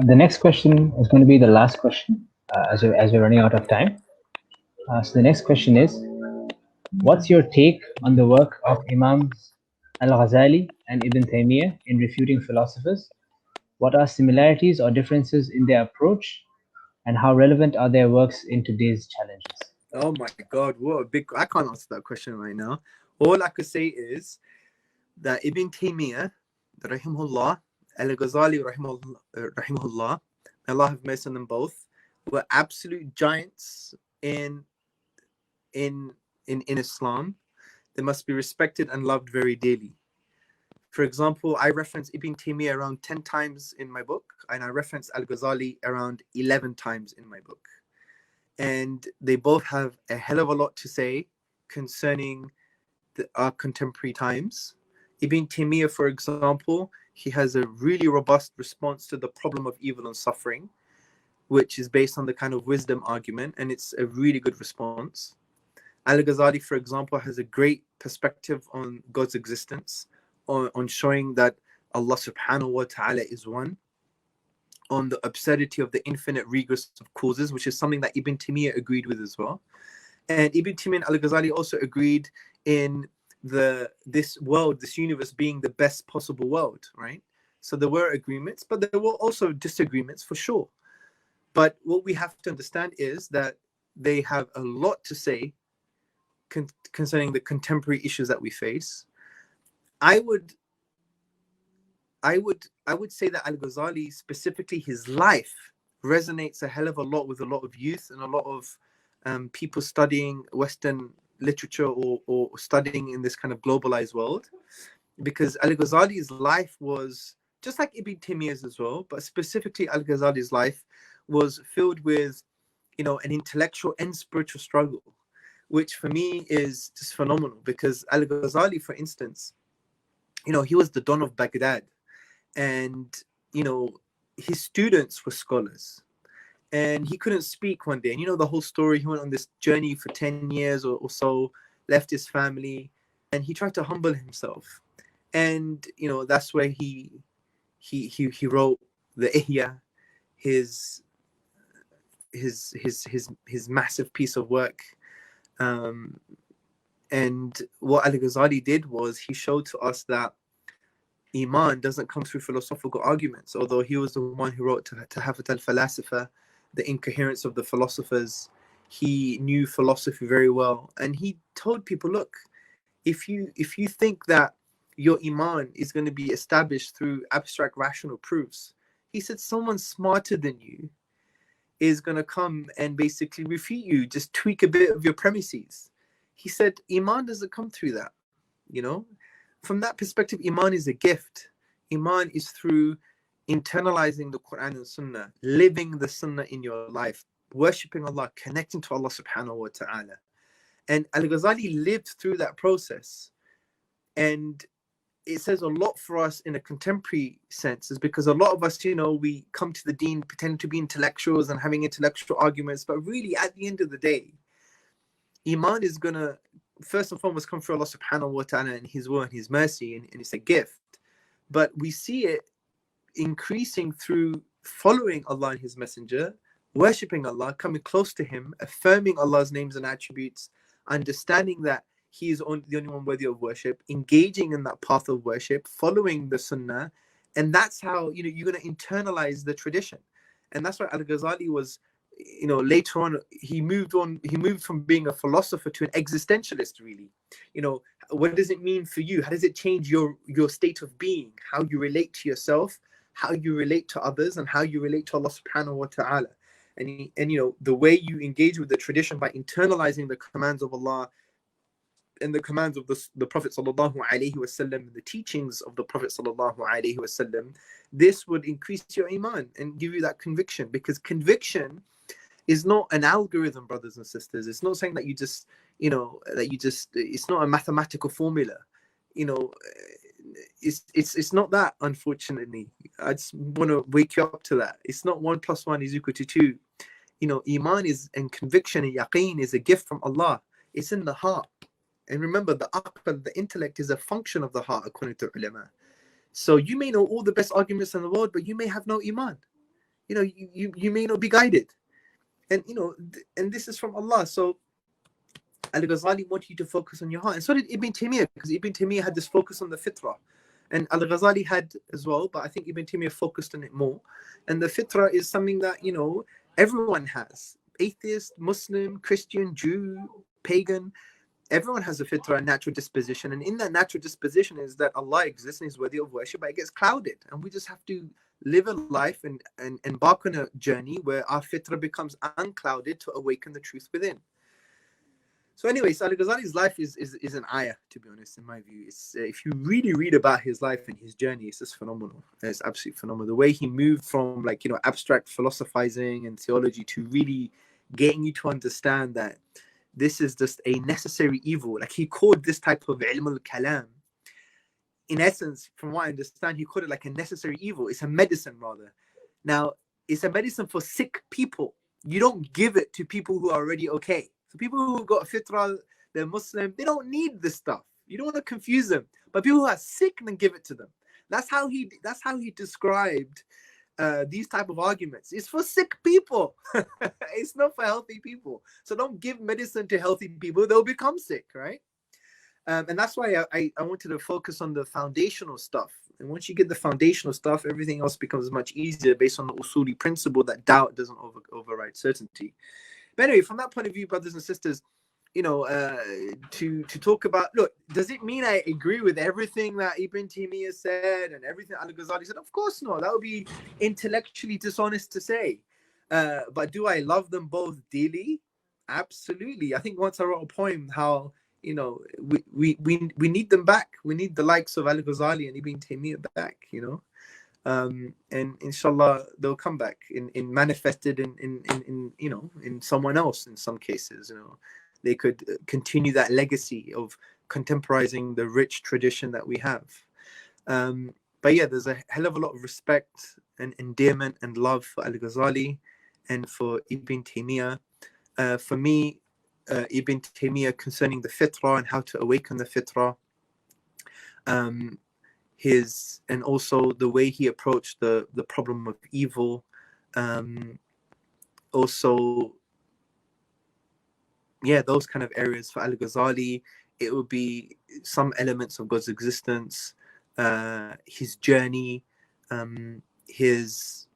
The next question is going to be the last question, as we're running out of time. So the next question is, what's your take on the work of Imams Al-Ghazali and Ibn Taymiyyah in refuting philosophers? What are similarities or differences in their approach, and how relevant are their works in today's challenges? Oh my God, what a big... I can't answer that question right now. All I could say is that Ibn Taymiyyah, rahimahullah, Al-Ghazali, rahimahullah, Allah have mercy on them both, were absolute giants in Islam. They must be respected and loved very dearly. For example, I reference Ibn Taymiyyah around 10 times in my book, and I reference Al-Ghazali around 11 times in my book. And they both have a hell of a lot to say concerning our contemporary times. Ibn Taymiyyah, for example, he has a really robust response to the problem of evil and suffering, which is based on the kind of wisdom argument, and it's a really good response. Al-Ghazali, for example, has a great perspective on God's existence, on showing that Allah subhanahu wa ta'ala is one, on the absurdity of the infinite regress of causes, which is something that Ibn Taymiyyah agreed with as well. And Ibn Taymiyyah and Al-Ghazali also agreed in this world, this universe being the best possible world, right? So there were agreements, but there were also disagreements for sure. But what we have to understand is that they have a lot to say concerning the contemporary issues that we face. I would say that Al-Ghazali, specifically his life, resonates a hell of a lot with a lot of youth and a lot of people studying Western literature or studying in this kind of globalized world, because Al-Ghazali's life was just like Ibn Taymiyyah's as well, but specifically Al-Ghazali's life was filled with, you know, an intellectual and spiritual struggle, which for me is just phenomenal. Because Al-Ghazali, for instance, you know, he was the Don of Baghdad, and, you know, his students were scholars, and he couldn't speak one day. And you know the whole story, he went on this journey for 10 years or so, left his family, and he tried to humble himself. And, you know, that's where he wrote the Ihya, his massive piece of work. And what Al-Ghazali did was he showed to us that Iman doesn't come through philosophical arguments, although he was the one who wrote Tahafut al-Falasifa, the incoherence of the philosophers. He knew philosophy very well, and he told people, look, if you think that your Iman is going to be established through abstract rational proofs, he said someone smarter than you is going to come and basically refute you, just tweak a bit of your premises. He said Iman doesn't come through that, you know. From that perspective, Iman is a gift. Iman is through internalizing the Quran and Sunnah, living the Sunnah in your life, worshipping Allah, connecting to Allah subhanahu wa ta'ala. And Al-Ghazali lived through that process. And it says a lot for us in a contemporary sense, is because a lot of us, you know, we come to the deen pretending to be intellectuals and having intellectual arguments, but really at the end of the day, Iman is going to first and foremost come through Allah subhanahu wa ta'ala and his will and his mercy, and it's a gift. But we see it increasing through following Allah and his messenger, worshipping Allah, coming close to him, affirming Allah's names and attributes, understanding that he is the only one worthy of worship, engaging in that path of worship, following the Sunnah. And that's how, you know, you're going to internalize the tradition. And that's why Al-Ghazali was, you know, later on he moved from being a philosopher to an existentialist, really. You know, what does it mean for you? How does it change your state of being, how you relate to yourself, how you relate to others, and how you relate to Allah subhanahu wa ta'ala? And you know, the way you engage with the tradition by internalizing the commands of Allah and the commands of the Prophet sallallahu alaihi wasallam, and the teachings of the Prophet sallallahu alaihi wasallam, this would increase your iman and give you that conviction. Because conviction is not an algorithm, brothers and sisters. It's not saying that you just, you know, it's not a mathematical formula. You know, it's not that, unfortunately. I just want to wake you up to that. It's not 1 + 1 = 2. You know, iman is, and conviction and yaqeen is a gift from Allah. It's in the heart. And remember, the aql, the intellect, is a function of the heart, according to ulama. So you may know all the best arguments in the world, but you may have no iman. You know, you may not be guided. And, you know, and this is from Allah. So Al-Ghazali wanted you to focus on your heart. And so did Ibn Taymiyyah, because Ibn Taymiyyah had this focus on the fitrah. And Al-Ghazali had as well, but I think Ibn Taymiyyah focused on it more. And the fitrah is something that, you know, everyone has. Atheist, Muslim, Christian, Jew, pagan. Everyone has a fitrah, a natural disposition. And in that natural disposition is that Allah exists and is worthy of worship, but it gets clouded. And we just have to live a life and embark on a journey where our fitrah becomes unclouded to awaken the truth within. So anyway, so Al-Ghazali's life is an ayah, to be honest, in my view. It's, if you really read about his life and his journey, it's just phenomenal. It's absolutely phenomenal. The way he moved from, like, you know, abstract philosophizing and theology to really getting you to understand that this is just a necessary evil. Like, he called this type of ilm al-kalam, in essence, from what I understand, he called it like a necessary evil. It's a medicine, rather. Now, it's a medicine for sick people. You don't give it to people who are already okay. So people who got a fitrah, they're Muslim, they don't need this stuff. You don't want to confuse them. But people who are sick, then give it to them. That's how he described these type of arguments. It's for sick people. It's not for healthy people. So don't give medicine to healthy people. They'll become sick, right? And that's why I wanted to focus on the foundational stuff. And once you get the foundational stuff, everything else becomes much easier based on the usuli principle that doubt doesn't override certainty. But anyway, from that point of view, brothers and sisters, you know, to talk about, look, does it mean I agree with everything that Ibn Taymiyyah said and everything Al-Ghazali said? Of course not. That would be intellectually dishonest to say. But do I love them both dearly? Absolutely. I think once I wrote a poem how, you know, we need them back. We need the likes of Al-Ghazali and Ibn Taymiyyah back, you know. And inshallah they'll come back in manifested in you know, in someone else in some cases, you know. They could continue that legacy of contemporizing the rich tradition that we have. But yeah, there's a hell of a lot of respect and endearment and love for Al-Ghazali and for Ibn Taymiyyah. For me, Ibn Taymiyyah concerning the fitrah and how to awaken the fitrah, and also the way he approached the problem of evil, also, yeah, those kind of areas. For Al-Ghazali, it would be some elements of God's existence, his journey, his,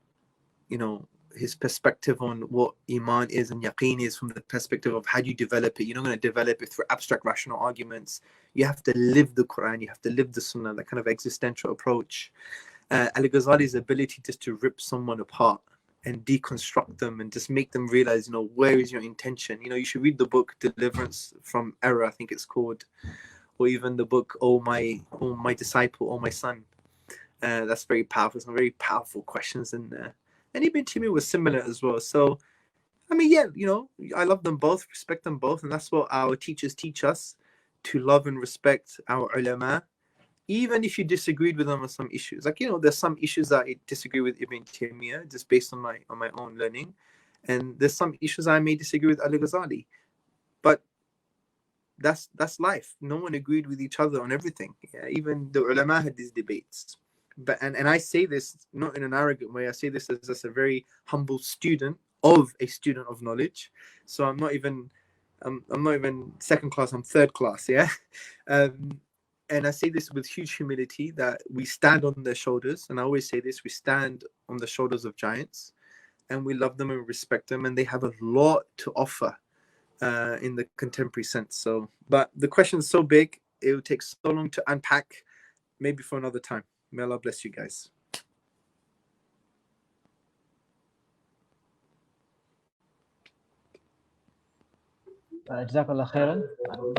you know, his perspective on what Iman is and Yaqeen is from the perspective of how do you develop it. You're not going to develop it through abstract rational arguments. You have to live the Quran, you have to live the Sunnah, that kind of existential approach. Al-Ghazali's ability just to rip someone apart and deconstruct them and just make them realize, you know, where is your intention? You know, you should read the book Deliverance from Error, I think it's called, or even the book Oh My Disciple, Oh My Son. That's very powerful. Some very powerful questions in there. And Ibn Taymiyyah was similar as well. So, I mean, yeah, you know, I love them both, respect them both, and that's what our teachers teach us, to love and respect our ulama, even if you disagreed with them on some issues. Like, you know, there's some issues that I disagree with Ibn Taymiyyah just based on my own learning, and there's some issues I may disagree with Al-Ghazali, but that's life. No one agreed with each other on everything. Yeah, even the ulama had these debates. But and I say this not in an arrogant way. I say this as a very humble student of knowledge. So I'm not even second class. I'm third class. Yeah, and I say this with huge humility that we stand on their shoulders. And I always say this: we stand on the shoulders of giants, and we love them and respect them, and they have a lot to offer in the contemporary sense. So, but the question is so big; it would take so long to unpack. Maybe for another time. May Allah bless you guys. Jazakallah khairan for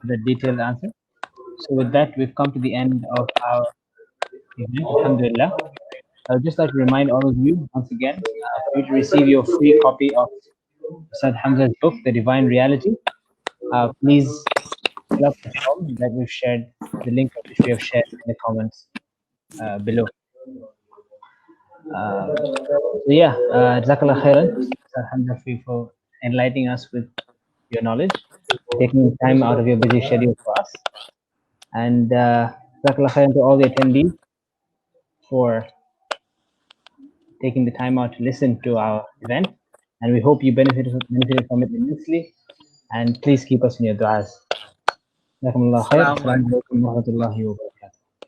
the detailed answer. So with that, we've come to the end of our event. Alhamdulillah. I would just like to remind all of you once again, for you to receive your free copy of Ustad Hamza's book, The Divine Reality. Please fill up the form that we've shared, the link of which we have shared in the comments below. So yeah, Jazakallah khairan, Ustad Hamza, for enlightening us with your knowledge, taking time out of your busy schedule for us. And Jazakallah khairan to all the attendees for taking the time out to listen to our event. And we hope you benefited from it immensely. And please keep us in your du'as. Jazakumullah khair. Assalamu alaikum wa rahmatullahi wa barakatuh.